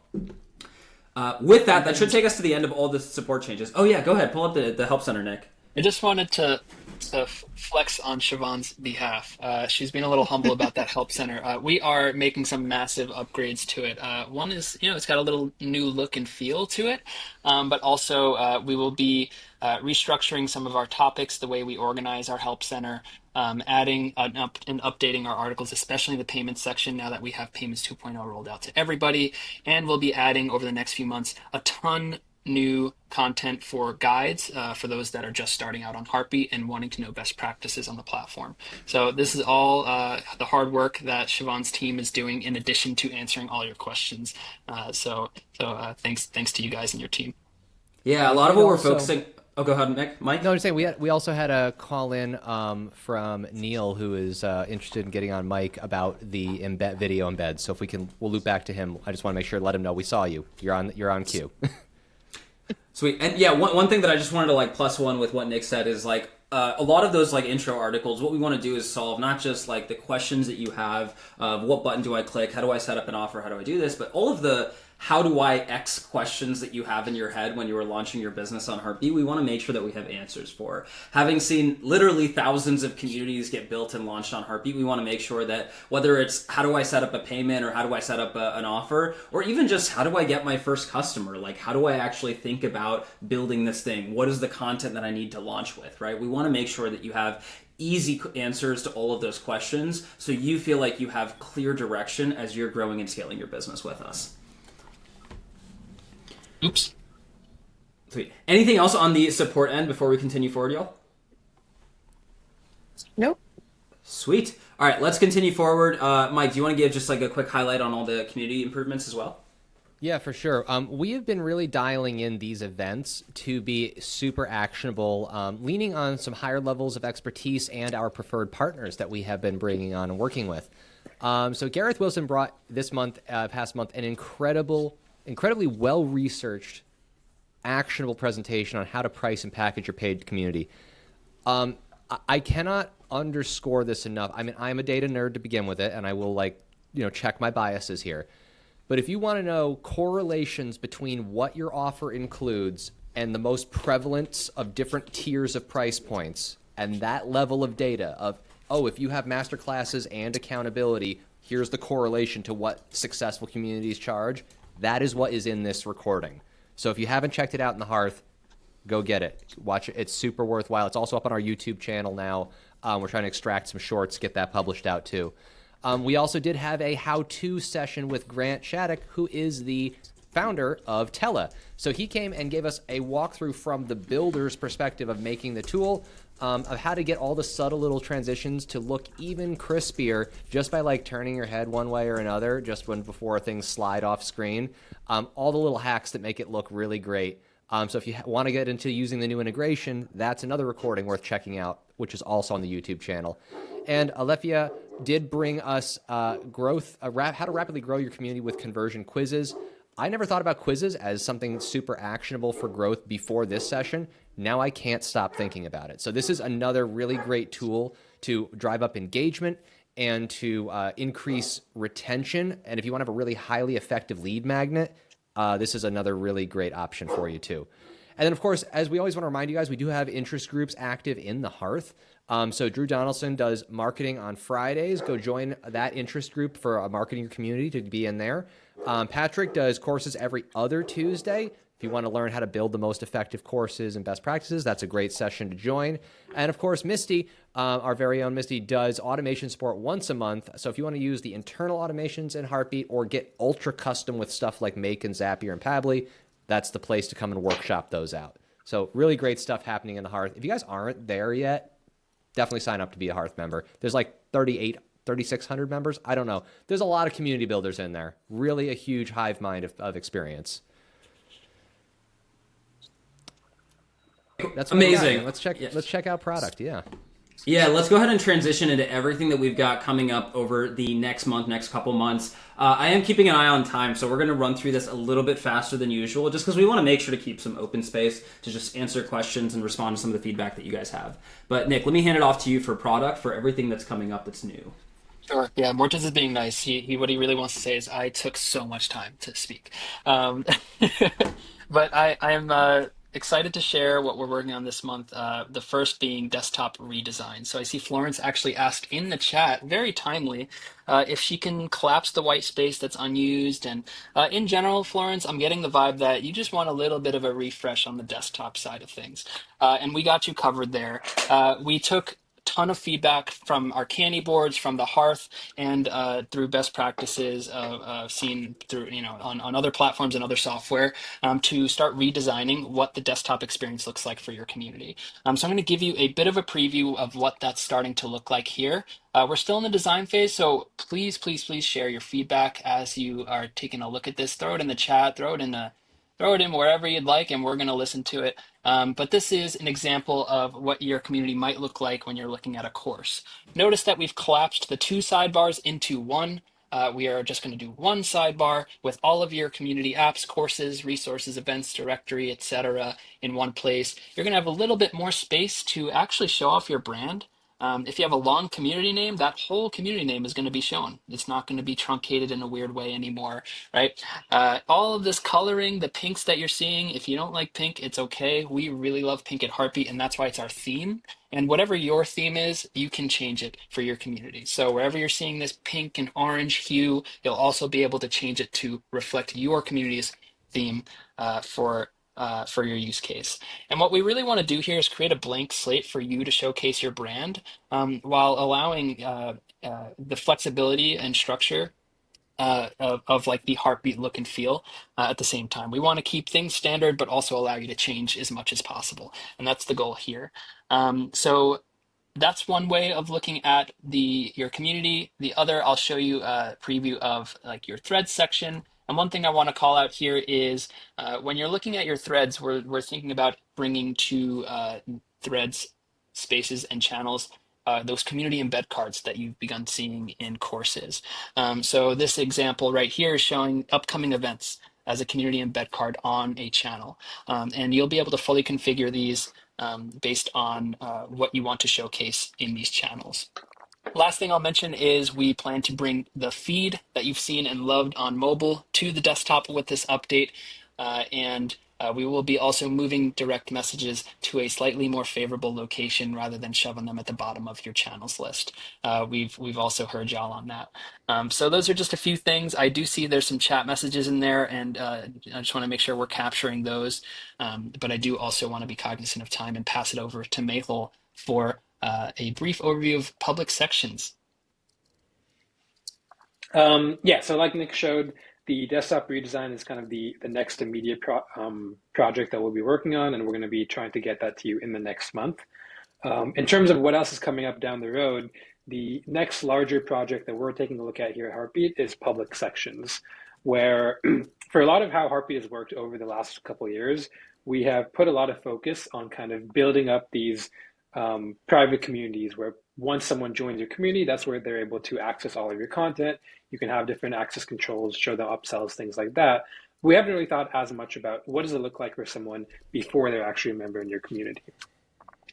A: With that should take us to the end of all the support changes. Oh yeah, go ahead. Pull up the Help Center, Nick.
B: I just wanted to flex on Siobhan's behalf. She's been a little humble about that Help Center. We are making some massive upgrades to it. One is, it's got a little new look and feel to it, but also we will be restructuring some of our topics, the way we organize our Help Center, adding and updating our articles, especially the payments section now that we have Payments 2.0 rolled out to everybody. And we'll be adding over the next few months a ton new content for guides for those that are just starting out on Heartbeat and wanting to know best practices on the platform. So this is all the hard work that Siobhan's team is doing in addition to answering all your questions. So thanks to you guys and your team.
A: Yeah, a lot of what we're focusing. Oh, go ahead, Nick. Mike?
D: No, I'm just saying we also had a call in from Neil who is interested in getting on mic about the video embed. So if we'll loop back to him. I just want to make sure to let him know we saw you. You're on cue.
A: Sweet. And yeah, one thing that I just wanted to plus one with what Nick said is a lot of those intro articles, what we want to do is solve not just the questions that you have of what button do I click, how do I set up an offer, how do I do this, but all of the how do I X questions that you have in your head when you are launching your business on Heartbeat, we want to make sure that we have answers for. Having seen literally thousands of communities get built and launched on Heartbeat, we want to make sure that whether it's how do I set up a payment or how do I set up an offer, or even just how do I get my first customer, how do I actually think about building this thing? What is the content that I need to launch with, right? We want to make sure that you have easy answers to all of those questions so you feel like you have clear direction as you're growing and scaling your business with us.
B: Oops.
A: Sweet. Anything else on the support end before we continue forward, y'all?
C: Nope.
A: Sweet. All right, let's continue forward. Mike, do you want to give just a quick highlight on all the community improvements as well?
D: Yeah, for sure. We have been really dialing in these events to be super actionable, leaning on some higher levels of expertise and our preferred partners that we have been bringing on and working with. So Gareth Wilson brought this month, past month, an incredibly well-researched actionable presentation on how to price and package your paid community. I cannot underscore this enough. I mean, I'm a data nerd to begin with it, and I will check my biases here. But if you want to know correlations between what your offer includes and the most prevalence of different tiers of price points and that level of data of, if you have master classes and accountability, here's the correlation to what successful communities charge, that is what is in this recording. So if you haven't checked it out in the Hearth, go get it. Watch it. It's super worthwhile. It's also up on our YouTube channel now. We're trying to extract some shorts, get that published out too. We also did have a how-to session with Grant Shattuck, who is the founder of Tella. So he came and gave us a walkthrough from the builder's perspective of making the tool, of how to get all the subtle little transitions to look even crispier just by turning your head one way or another, just before things slide off screen. All the little hacks that make it look really great. So if you want to get into using the new integration, that's another recording worth checking out, which is also on the YouTube channel. And Alefia did bring us how to rapidly grow your community with conversion quizzes. I never thought about quizzes as something super actionable for growth before this session. Now I can't stop thinking about it. So this is another really great tool to drive up engagement and to increase retention. And if you want to have a really highly effective lead magnet, this is another really great option for you too. And then, of course, as we always want to remind you guys, we do have interest groups active in the Hearth. So Drew Donaldson does marketing on Fridays. Go join that interest group for marketing your community to be in there. Patrick does courses every other Tuesday. If you want to learn how to build the most effective courses and best practices, that's a great session to join. And of course, Misty, our very own Misty, does automation support once a month. So if you want to use the internal automations in Heartbeat or get ultra custom with stuff like Make and Zapier and Pabbly, that's the place to come and workshop those out. So really great stuff happening in the Hearth. If you guys aren't there yet, definitely sign up to be a Hearth member. There's 3,600 members. I don't know. There's a lot of community builders in there. Really a huge hive mind of experience. That's
A: amazing.
D: Let's check out product. Yeah.
A: Yeah, let's go ahead and transition into everything that we've got coming up over the next couple months. I am keeping an eye on time, so we're going to run through this a little bit faster than usual, just because we want to make sure to keep some open space to just answer questions and respond to some of the feedback that you guys have. But Nick, let me hand it off to you for product, for everything that's coming up that's new.
B: Sure. Yeah, Mortis is being nice. What he really wants to say is I took so much time to speak. But I am excited to share what we're working on this month. The first being desktop redesign. So I see Florence actually asked in the chat, very timely, if she can collapse the white space that's unused. And in general, Florence, I'm getting the vibe that you just want a little bit of a refresh on the desktop side of things. And we got you covered there. We took ton of feedback from our candy boards, from the Hearth, and through best practices seen through on other platforms and other software to start redesigning what the desktop experience looks like for your community. So I'm going to give you a bit of a preview of what that's starting to look like here. We're still in the design phase, so please share your feedback as you are taking a look at this. Throw it in the chat, throw it in wherever you'd like, and we're going to listen to it. But this is an example of what your community might look like when you're looking at a course. Notice that we've collapsed the two sidebars into one. We are just going to do one sidebar with all of your community apps, courses, resources, events, directory, etc. in one place. You're going to have a little bit more space to actually show off your brand. If you have a long community name, that whole community name is going to be shown. It's not going to be truncated in a weird way anymore, right? All of this coloring, the pinks that you're seeing, if you don't like pink, it's okay. We really love pink at Heartbeat, and that's why it's our theme. And whatever your theme is, you can change it for your community. So wherever you're seeing this pink and orange hue, you'll also be able to change it to reflect your community's theme for your use case. And what we really want to do here is create a blank slate for you to showcase your brand while allowing the flexibility and structure of like the Heartbeat look and feel at the same time. We want to keep things standard, but also allow you to change as much as possible. And that's the goal here. So that's one way of looking at your community. The other, I'll show you a preview of like your threads section. And one thing I want to call out here is when you're looking at your threads, we're thinking about bringing to threads, spaces, and channels those community embed cards that you've begun seeing in courses. So this example right here is showing upcoming events. as a community embed card on a channel. And you'll be able to fully configure these based on what you want to showcase in these channels. Last thing I'll mention is we plan to bring the feed that you've seen and loved on mobile to the desktop with this update. And we will be also moving direct messages to a slightly more favorable location rather than shoving them at the bottom of your channels list. We've also heard y'all on that. So those are just a few things. I do see there's some chat messages in there, and I just want to make sure we're capturing those. But I do also want to be cognizant of time and pass it over to Mehul for a brief overview of public sections.
E: Yeah, so like Nick showed, the desktop redesign is kind of the next immediate project that we'll be working on, and we're going to be trying to get that to you in the next month. In terms of what else is coming up down the road, the next larger project that we're taking a look at here at Heartbeat is public sections, where for a lot of how Heartbeat has worked over the last couple of years, we have put a lot of focus on kind of building up these private communities where once someone joins your community, that's where they're able to access all of your content. You can have different access controls, show them upsells, things like that. We haven't really thought as much about what does it look like for someone before they're actually a member in your community.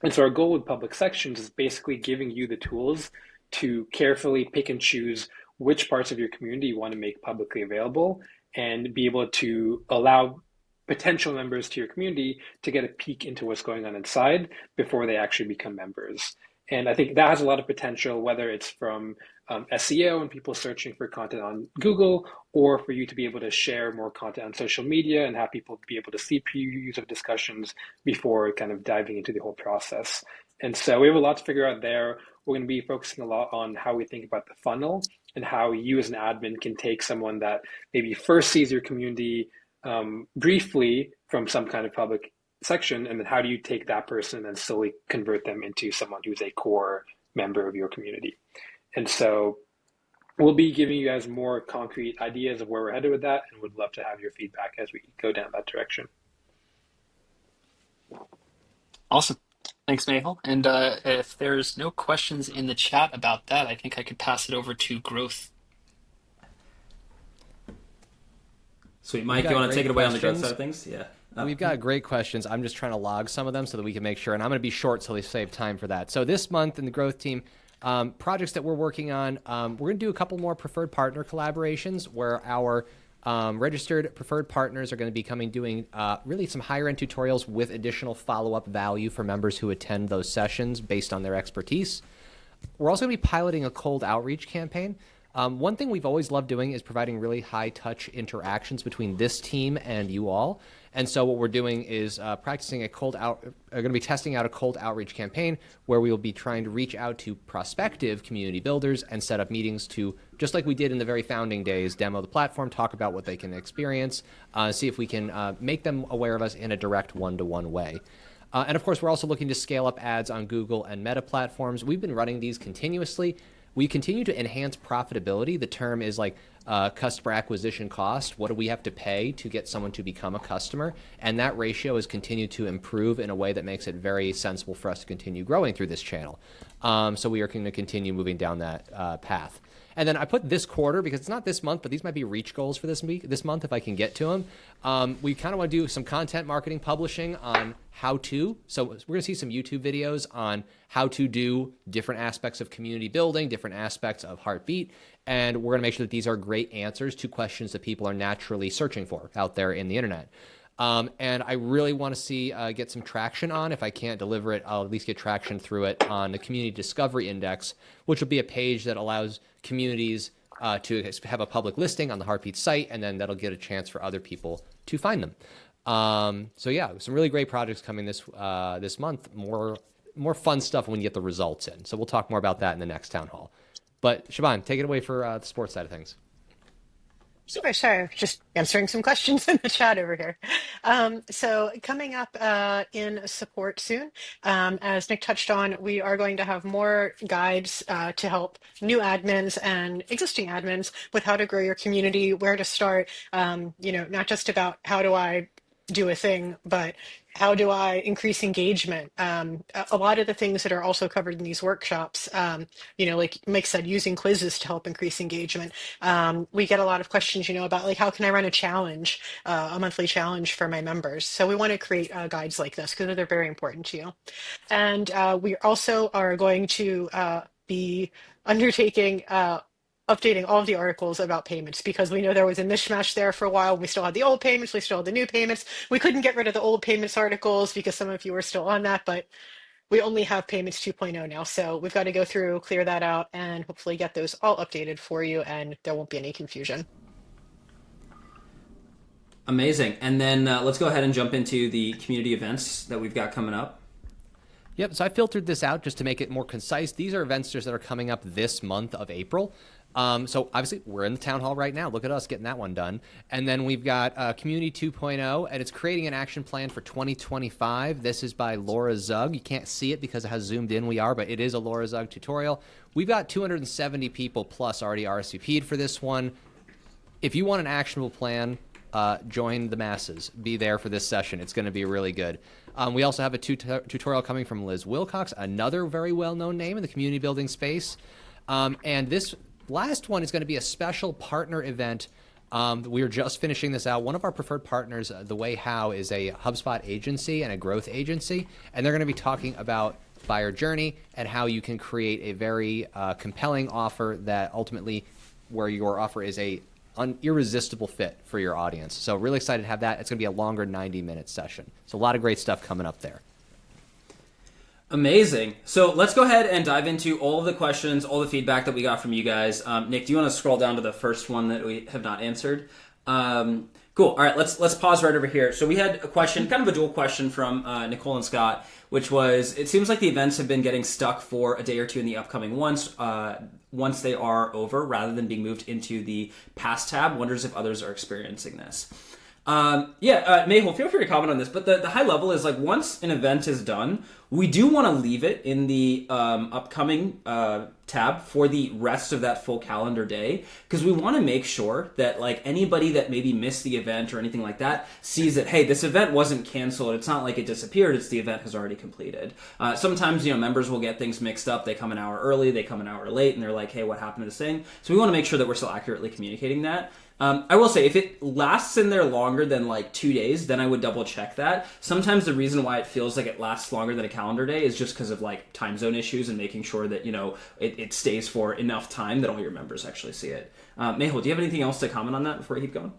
E: And so our goal with public sections is basically giving you the tools to carefully pick and choose which parts of your community you want to make publicly available and be able to allow potential members to your community to get a peek into what's going on inside before they actually become members. And I think that has a lot of potential, whether it's from SEO and people searching for content on Google, or for you to be able to share more content on social media and have people be able to see previews of discussions before kind of diving into the whole process. And so we have a lot to figure out there. We're going to be focusing a lot on how we think about the funnel and how you as an admin can take someone that maybe first sees your community briefly from some kind of public section, and then how do you take that person and slowly convert them into someone who's a core member of your community. And so we'll be giving you guys more concrete ideas of where we're headed with that, and would love to have your feedback as we go down that direction.
B: Awesome. Thanks, Mehul. And if there's no questions in the chat about that, I think I could pass it over to growth.
A: Sweet. Mike, you want to take it away on the growth side of things? Yeah.
D: We've got great questions. I'm just trying to log some of them so that we can make sure, and I'm going to be short so they save time for that. So this month in the growth team, projects that we're working on, we're going to do a couple more preferred partner collaborations where our registered preferred partners are going to be doing really some higher end tutorials with additional follow-up value for members who attend those sessions based on their expertise. We're also going to be piloting a cold outreach campaign. One thing we've always loved doing is providing really high-touch interactions between this team and you all. And so what we're doing is going to be testing out a cold outreach campaign where we will be trying to reach out to prospective community builders and set up meetings to, just like we did in the very founding days, demo the platform, talk about what they can experience, see if we can make them aware of us in a direct one-to-one way. And of course, we're also looking to scale up ads on Google and Meta platforms. We've been running these continuously. We continue to enhance profitability. The term is like customer acquisition cost. What do we have to pay to get someone to become a customer? And that ratio has continued to improve in a way that makes it very sensible for us to continue growing through this channel. So we are going to continue moving down that path. And then I put this quarter because it's not this month, but these might be reach goals for this month if I can get to them. We kind of want to do some content marketing publishing on how to. So we're going to see some YouTube videos on how to do different aspects of community building, different aspects of Heartbeat. And we're going to make sure that these are great answers to questions that people are naturally searching for out there in the internet. And I really want to see get some traction on. If I can't deliver it, I'll at least get traction through it on the Community Discovery Index, which will be a page that allows communities to have a public listing on the Heartbeat site, and then that'll get a chance for other people to find them. So yeah, some really great projects coming this month. More fun stuff when you get the results in. So we'll talk more about that in the next town hall. But Siobhan, take it away for the sports side of things.
C: Super, sorry, just answering some questions in the chat over here. So coming up in support soon, as Nick touched on, we are going to have more guides to help new admins and existing admins with how to grow your community, where to start, not just about how do I do a thing, but How do I increase engagement? A lot of the things that are also covered in these workshops, like Mike said, using quizzes to help increase engagement. We get a lot of questions, about like how can I run a challenge, a monthly challenge for my members. So we want to create guides like this because they're very important to you. And we also are going to be undertaking updating all of the articles about payments because we know there was a mishmash there for a while. We still had the old payments, we still had the new payments. We couldn't get rid of the old payments articles because some of you are still on that, but we only have payments 2.0 now. So we've got to go through, clear that out, and hopefully get those all updated for you, and there won't be any confusion.
A: Amazing. And then let's go ahead and jump into the community events that we've got coming up.
D: Yep, so I filtered this out just to make it more concise. These are events that are coming up this month of April. So obviously we're in the town hall right now. Look at us getting that one done. And then we've got Community 2.0, and it's creating an action plan for 2025. This is by Laura Zug. You can't see it because of how zoomed in we are, but it is a Laura Zug tutorial. We've got 270 people plus already RSVP'd for this one. If you want an actionable plan, join the masses. Be there for this session. It's going to be really good. We also have a tutorial coming from Liz Wilcox, another very well-known name in the community building space. And this last one is going to be a special partner event. We are just finishing this out. One of our preferred partners, The Way How, is a HubSpot agency and a growth agency, and they're going to be talking about buyer journey and how you can create a very compelling offer that ultimately where your offer is a irresistible fit for your audience. So really excited to have that. It's going to be a longer 90-minute session. So a lot of great stuff coming up there.
A: Amazing. So let's go ahead and dive into all of the questions, all the feedback that we got from you guys. Nick, do you want to scroll down to the first one that we have not answered? Cool. All right, let's pause right over here. So we had a question, kind of a dual question from Nicole and Scott, which was, it seems like the events have been getting stuck for a day or two in the upcoming ones. Once they are over, rather than being moved into the past tab, wonders if others are experiencing this. Mayhul, feel free to comment on this, but the high level is like once an event is done, we do want to leave it in the upcoming tab for the rest of that full calendar day, because we want to make sure that like anybody that maybe missed the event or anything like that sees that, hey, this event wasn't canceled. It's not like it disappeared. It's the event has already completed. Sometimes, members will get things mixed up. They come an hour early, they come an hour late, and they're like, hey, what happened to this thing? So we want to make sure that we're still accurately communicating that. I will say, if it lasts in there longer than like 2 days, then I would double check that. Sometimes the reason why it feels like it lasts longer than a calendar day is just because of like time zone issues and making sure that, it stays for enough time that all your members actually see it. Mehul, do you have anything else to comment on that before we keep going?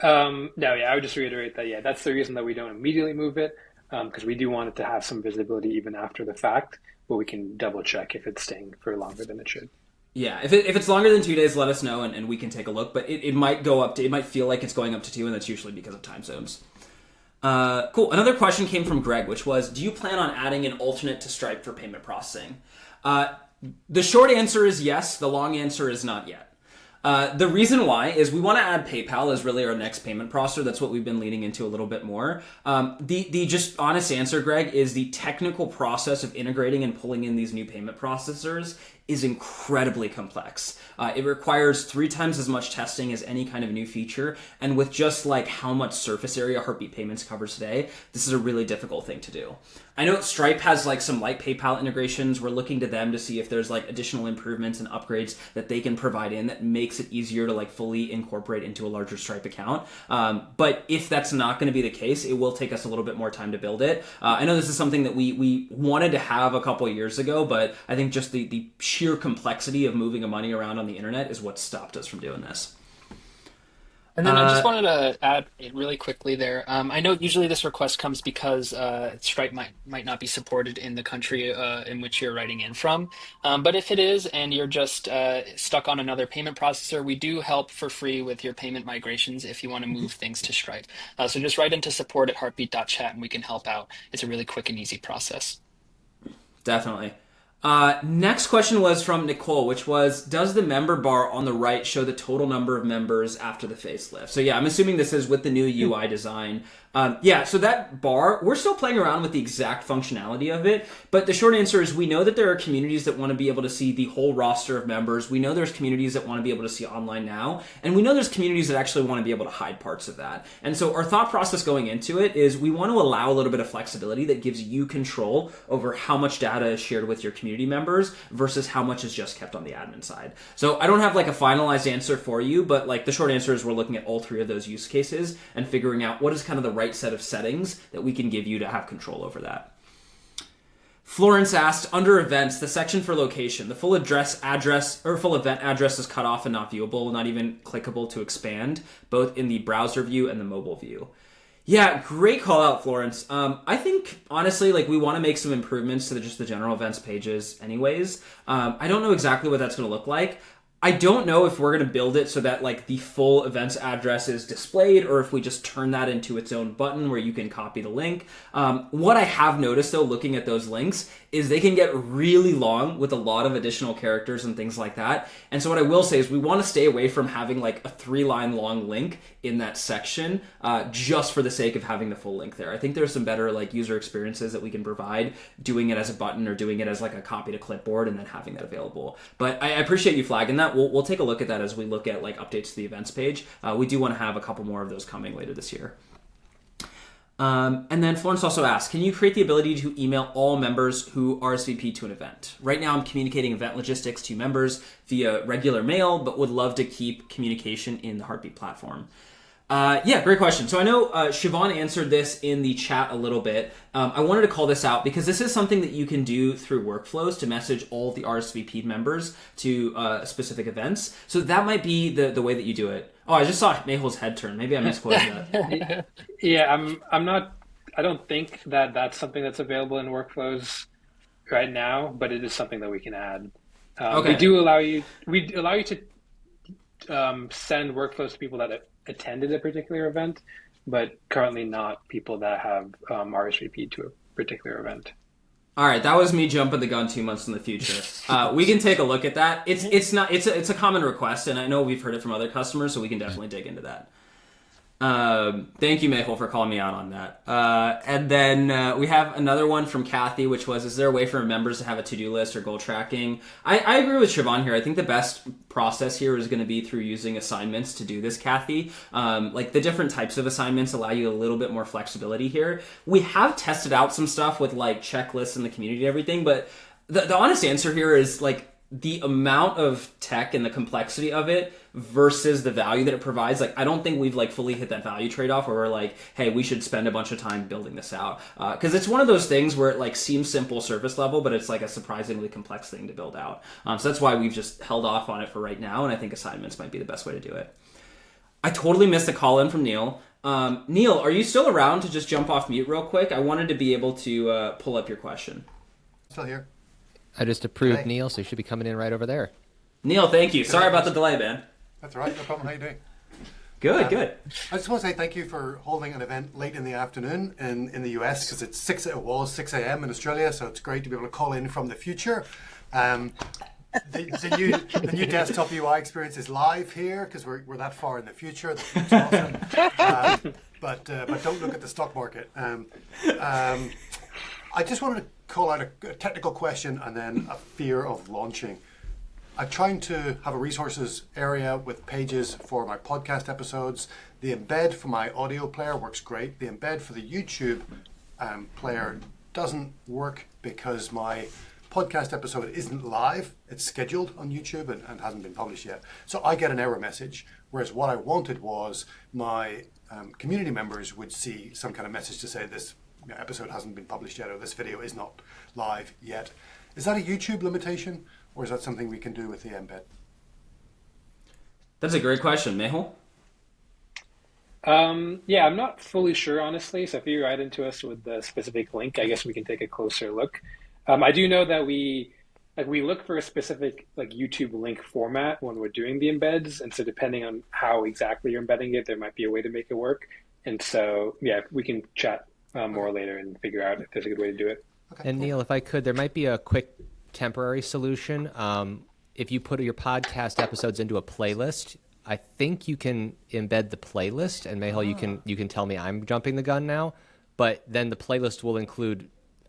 E: I would just reiterate that, that's the reason that we don't immediately move it, because we do want it to have some visibility even after the fact, but we can double check if it's staying for longer than it should.
A: Yeah, if it's longer than 2 days, let us know and we can take a look. But it might go up to, it might feel like it's going up to 2, and that's usually because of time zones. Cool. Another question came from Greg, which was, do you plan on adding an alternate to Stripe for payment processing? The short answer is yes. The long answer is not yet. The reason why is we want to add PayPal as really our next payment processor. That's what we've been leaning into a little bit more. The just honest answer, Greg, is the technical process of integrating and pulling in these new payment processors is incredibly complex. It requires 3 times as much testing as any kind of new feature. And with just like how much surface area Heartbeat Payments covers today, this is a really difficult thing to do. I know Stripe has like some light PayPal integrations. We're looking to them to see if there's like additional improvements and upgrades that they can provide in that makes it easier to like fully incorporate into a larger Stripe account. But if that's not going to be the case, it will take us a little bit more time to build it. I know this is something that we wanted to have a couple of years ago, but I think just the sheer complexity of moving money around on the internet is what stopped us from doing this.
B: And then I just wanted to add really quickly there. I know usually this request comes because Stripe might not be supported in the country in which you're writing in from. But if it is and you're just stuck on another payment processor, we do help for free with your payment migrations if you want to move things to Stripe. So just write into support@heartbeat.chat and we can help out. It's a really quick and easy process.
A: Definitely. Next question was from Nicole, which was, does the member bar on the right show the total number of members after the facelift? So yeah, I'm assuming this is with the new UI design. So that bar, we're still playing around with the exact functionality of it, but the short answer is we know that there are communities that want to be able to see the whole roster of members. We know there's communities that want to be able to see online now, and we know there's communities that actually want to be able to hide parts of that. And so our thought process going into it is we want to allow a little bit of flexibility that gives you control over how much data is shared with your community members versus how much is just kept on the admin side. So I don't have like a finalized answer for you, but like the short answer is we're looking at all three of those use cases and figuring out what is kind of the right set of settings that we can give you to have control over that. Florence asked, under events, the section for location, the full event address is cut off and not viewable, not even clickable to expand, both in the browser view and the mobile view. Yeah, great call out, Florence. I think, honestly, like we want to make some improvements to just the general events pages anyways. I don't know exactly what that's going to look like. I don't know if we're going to build it so that like the full events address is displayed or if we just turn that into its own button where you can copy the link. What I have noticed though, looking at those links, is they can get really long with a lot of additional characters and things like that. And so what I will say is we want to stay away from having like a 3-line long link in that section just for the sake of having the full link there. I think there's some better like user experiences that we can provide doing it as a button or doing it as like a copy to clipboard and then having that available. But I appreciate you flagging that. We'll take a look at that as we look at like updates to the events page. We do want to have a couple more of those coming later this year. And then Florence also asked, can you create the ability to email all members who RSVP to an event? Right now I'm communicating event logistics to members via regular mail, but would love to keep communication in the Heartbeat platform. Great question. So I know Siobhan answered this in the chat a little bit. I wanted to call this out because this is something that you can do through workflows to message all of the RSVP members to specific events. So that might be the way that you do it. Oh, I just saw Mehul's head turn. Maybe I misquoted that.
E: Yeah, I don't think that that's something that's available in workflows right now, but it is something that we can add.
A: Okay.
E: We allow you to send workflows to people that attended a particular event, but currently not people that have RSVP to a particular event.
A: All right, that was me jumping the gun 2 months in the future. We can take a look at that. It's a common request, and I know we've heard it from other customers, so we can definitely dig into that. Thank you, Mehul, for calling me out on that. And then we have another one from Kathy, which was, is there a way for members to have a to-do list or goal tracking? I agree with Siobhan here. I think the best process here is going to be through using assignments to do this, Kathy. Like the different types of assignments allow you a little bit more flexibility here. We have tested out some stuff with like checklists in the community and everything, but the honest answer here is like, the amount of tech and the complexity of it versus the value that it provides, like I don't think we've like fully hit that value trade-off where we're like, hey, we should spend a bunch of time building this out. Because it's one of those things where it like seems simple surface level, but it's like a surprisingly complex thing to build out. So that's why we've just held off on it for right now, and I think assignments might be the best way to do it. I totally missed a call in from Neil. Neil, are you still around to just jump off mute real quick? I wanted to be able to pull up your question.
F: Still here.
D: I just approved Neil, so he should be coming in right over there.
A: Neil, thank you. Sorry about the delay, man.
F: That's all right. No problem. How you doing?
A: Good.
F: I just want to say thank you for holding an event late in the afternoon in the US because it was 6 a.m. in Australia, so it's great to be able to call in from the future. The new desktop UI experience is live here because we're that far in the future. That's awesome. But don't look at the stock market. I just wanted to call out a technical question and then a fear of launching. I'm trying to have a resources area with pages for my podcast episodes. The embed for my audio player works great. The embed for the YouTube player doesn't work because my podcast episode isn't live. It's scheduled on YouTube and hasn't been published yet. So I get an error message, whereas what I wanted was my community members would see some kind of message to say this episode hasn't been published yet or this video is not live yet. Is that a YouTube limitation or is that something we can do with the embed?
A: That's a great question. Mehul?
E: Yeah, I'm not fully sure, honestly. So if you write into us with the specific link, I guess we can take a closer look. I do know that we look for a specific like YouTube link format when we're doing the embeds. And so depending on how exactly you're embedding it, there might be a way to make it work. And so, yeah, we can chat more later and figure out if there's a good way to do it.
F: Okay,
D: And Neil, if I could, there might be a quick temporary solution. If you put your podcast episodes into a playlist, I think you can embed the playlist, and Mehul, you can tell me I'm jumping the gun now, but then the playlist will include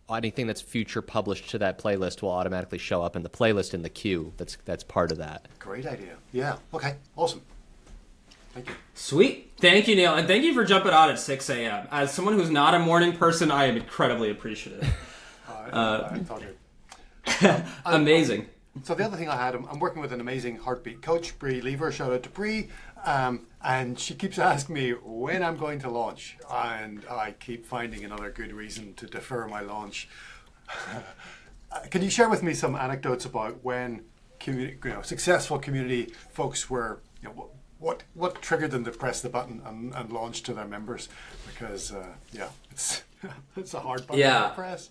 D: anything that's future published to that playlist will automatically show up in the playlist in the queue. That's part of that.
F: Great idea. Yeah. Okay. Awesome. Thank you.
A: Sweet. Thank you, Neil. And thank you for jumping on at 6 a.m. As someone who's not a morning person, I am incredibly appreciative.
F: I thought it.
A: Amazing.
F: So the other thing I had, I'm working with an amazing heartbeat coach, Bree Lever. Shout out to Bree. And she keeps asking me when I'm going to launch. And I keep finding another good reason to defer my launch. Can you share with me some anecdotes about when successful community folks were, what triggered them to press the button and launch to their members? Because, it's it's a hard button to press.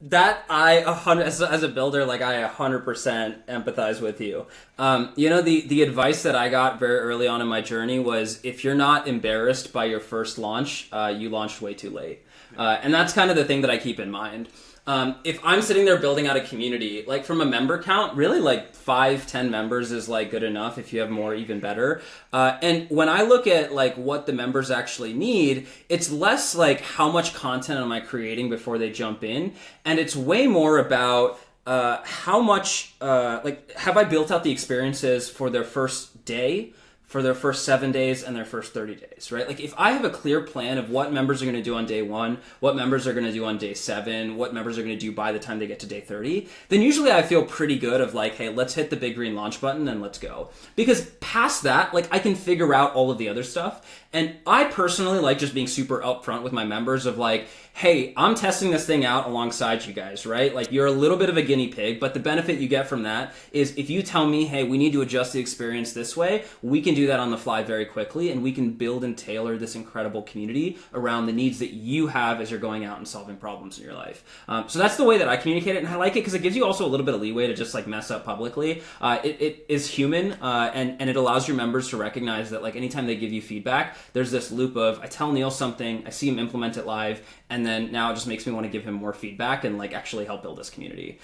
A: That as a builder, like I 100% empathize with you. The advice that I got very early on in my journey was if you're not embarrassed by your first launch, you launched way too late. And that's kind of the thing that I keep in mind. If I'm sitting there building out a community, like from a member count, really like 5-10 members is like good enough. If you have more, even better. And when I look at like what the members actually need, it's less like how much content am I creating before they jump in. And it's way more about how much, have I built out the experiences for their first day, for their first 7 days, and their first 30 days, right? Like if I have a clear plan of what members are going to do on day 1, what members are going to do on day 7, what members are going to do by the time they get to day 30, then usually I feel pretty good of like, hey, let's hit the big green launch button and let's go. Because past that, like I can figure out all of the other stuff. And I personally like just being super upfront with my members of like, hey, I'm testing this thing out alongside you guys, right? Like you're a little bit of a guinea pig, but the benefit you get from that is if you tell me, hey, we need to adjust the experience this way, we can do that on the fly very quickly, and we can build and tailor this incredible community around the needs that you have as you're going out and solving problems in your life. So that's the way that I communicate it, and I like it because it gives you also a little bit of leeway to just like mess up publicly. It is human, and it allows your members to recognize that like anytime they give you feedback, there's this loop of I tell Neil something, I see him implement it live, and then now it just makes me want to give him more feedback and like actually help build this community.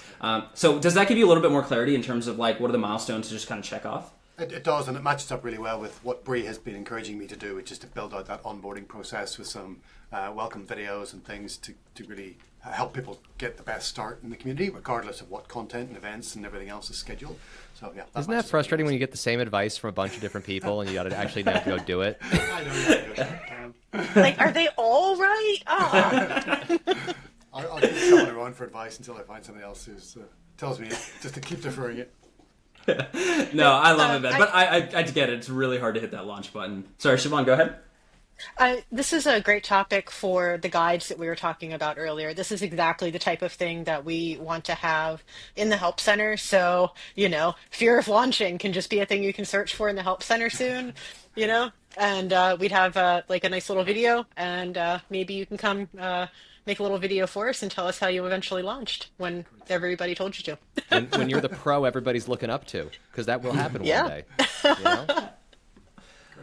A: So does that give you a little bit more clarity in terms of like what are the milestones to just kind of check off?
F: It does, and it matches up really well with what Bree has been encouraging me to do, which is to build out that onboarding process with some welcome videos and things to really help people get the best start in the community, regardless of what content and events and everything else is scheduled. So yeah,
D: isn't that frustrating when you get the same advice from a bunch of different people and you got to actually have to go do it?
F: I know.
C: Like, are they all right? Oh.
F: I'll keep someone around for advice until I find somebody else who tells me just to keep deferring it.
A: No, I love it, man. But I get it. It's really hard to hit that launch button. Sorry, Siobhan, go ahead.
C: This is a great topic for the guides that we were talking about earlier. This is exactly the type of thing that we want to have in the Help Center. So, fear of launching can just be a thing you can search for in the Help Center soon, and we'd have like a nice little video, and maybe you can come make a little video for us and tell us how you eventually launched when everybody told you to.
D: when you're the pro everybody's looking up to, because that will happen one day.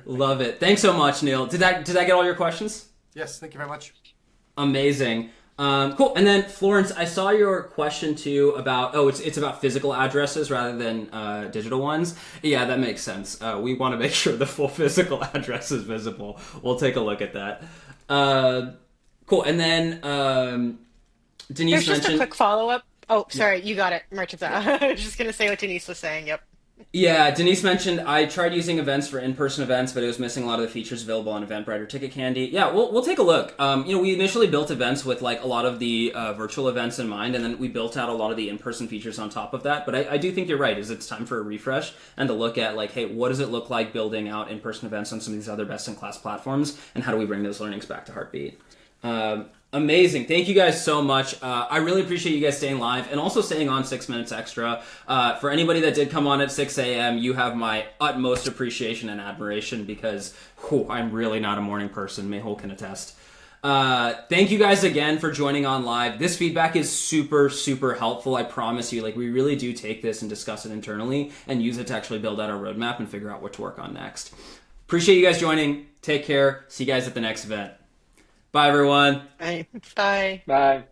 A: Love it. Thanks so much, Neil. Did that get all your questions?
F: Yes, thank you very much.
A: Amazing. Cool. And then Florence, I saw your question too about it's about physical addresses rather than digital ones. Yeah, that makes sense. We want to make sure the full physical address is visible. We'll take a look at that. Cool. And then Denise
C: There's just
A: mentioned
C: a quick follow-up. Oh, sorry, you got it, Merchants. I was just going to say what Denise was saying. Yep.
A: Yeah, Denise mentioned I tried using events for in-person events, but it was missing a lot of the features available on Eventbrite or Ticket Candy. Yeah, we'll take a look. We initially built events with like a lot of the virtual events in mind, and then we built out a lot of the in-person features on top of that. But I do think you're right. It's time for a refresh and to look at like, hey, what does it look like building out in-person events on some of these other best-in-class platforms, and how do we bring those learnings back to Heartbeat? Amazing. Thank you guys so much. I really appreciate you guys staying live and also staying on 6 minutes extra. For anybody that did come on at 6 a.m., you have my utmost appreciation and admiration because I'm really not a morning person. Mehul can attest. Thank you guys again for joining on live. This feedback is super, super helpful. I promise you, like we really do take this and discuss it internally and use it to actually build out our roadmap and figure out what to work on next. Appreciate you guys joining. Take care. See you guys at the next event. Bye, everyone.
C: Bye. Bye.
E: Bye.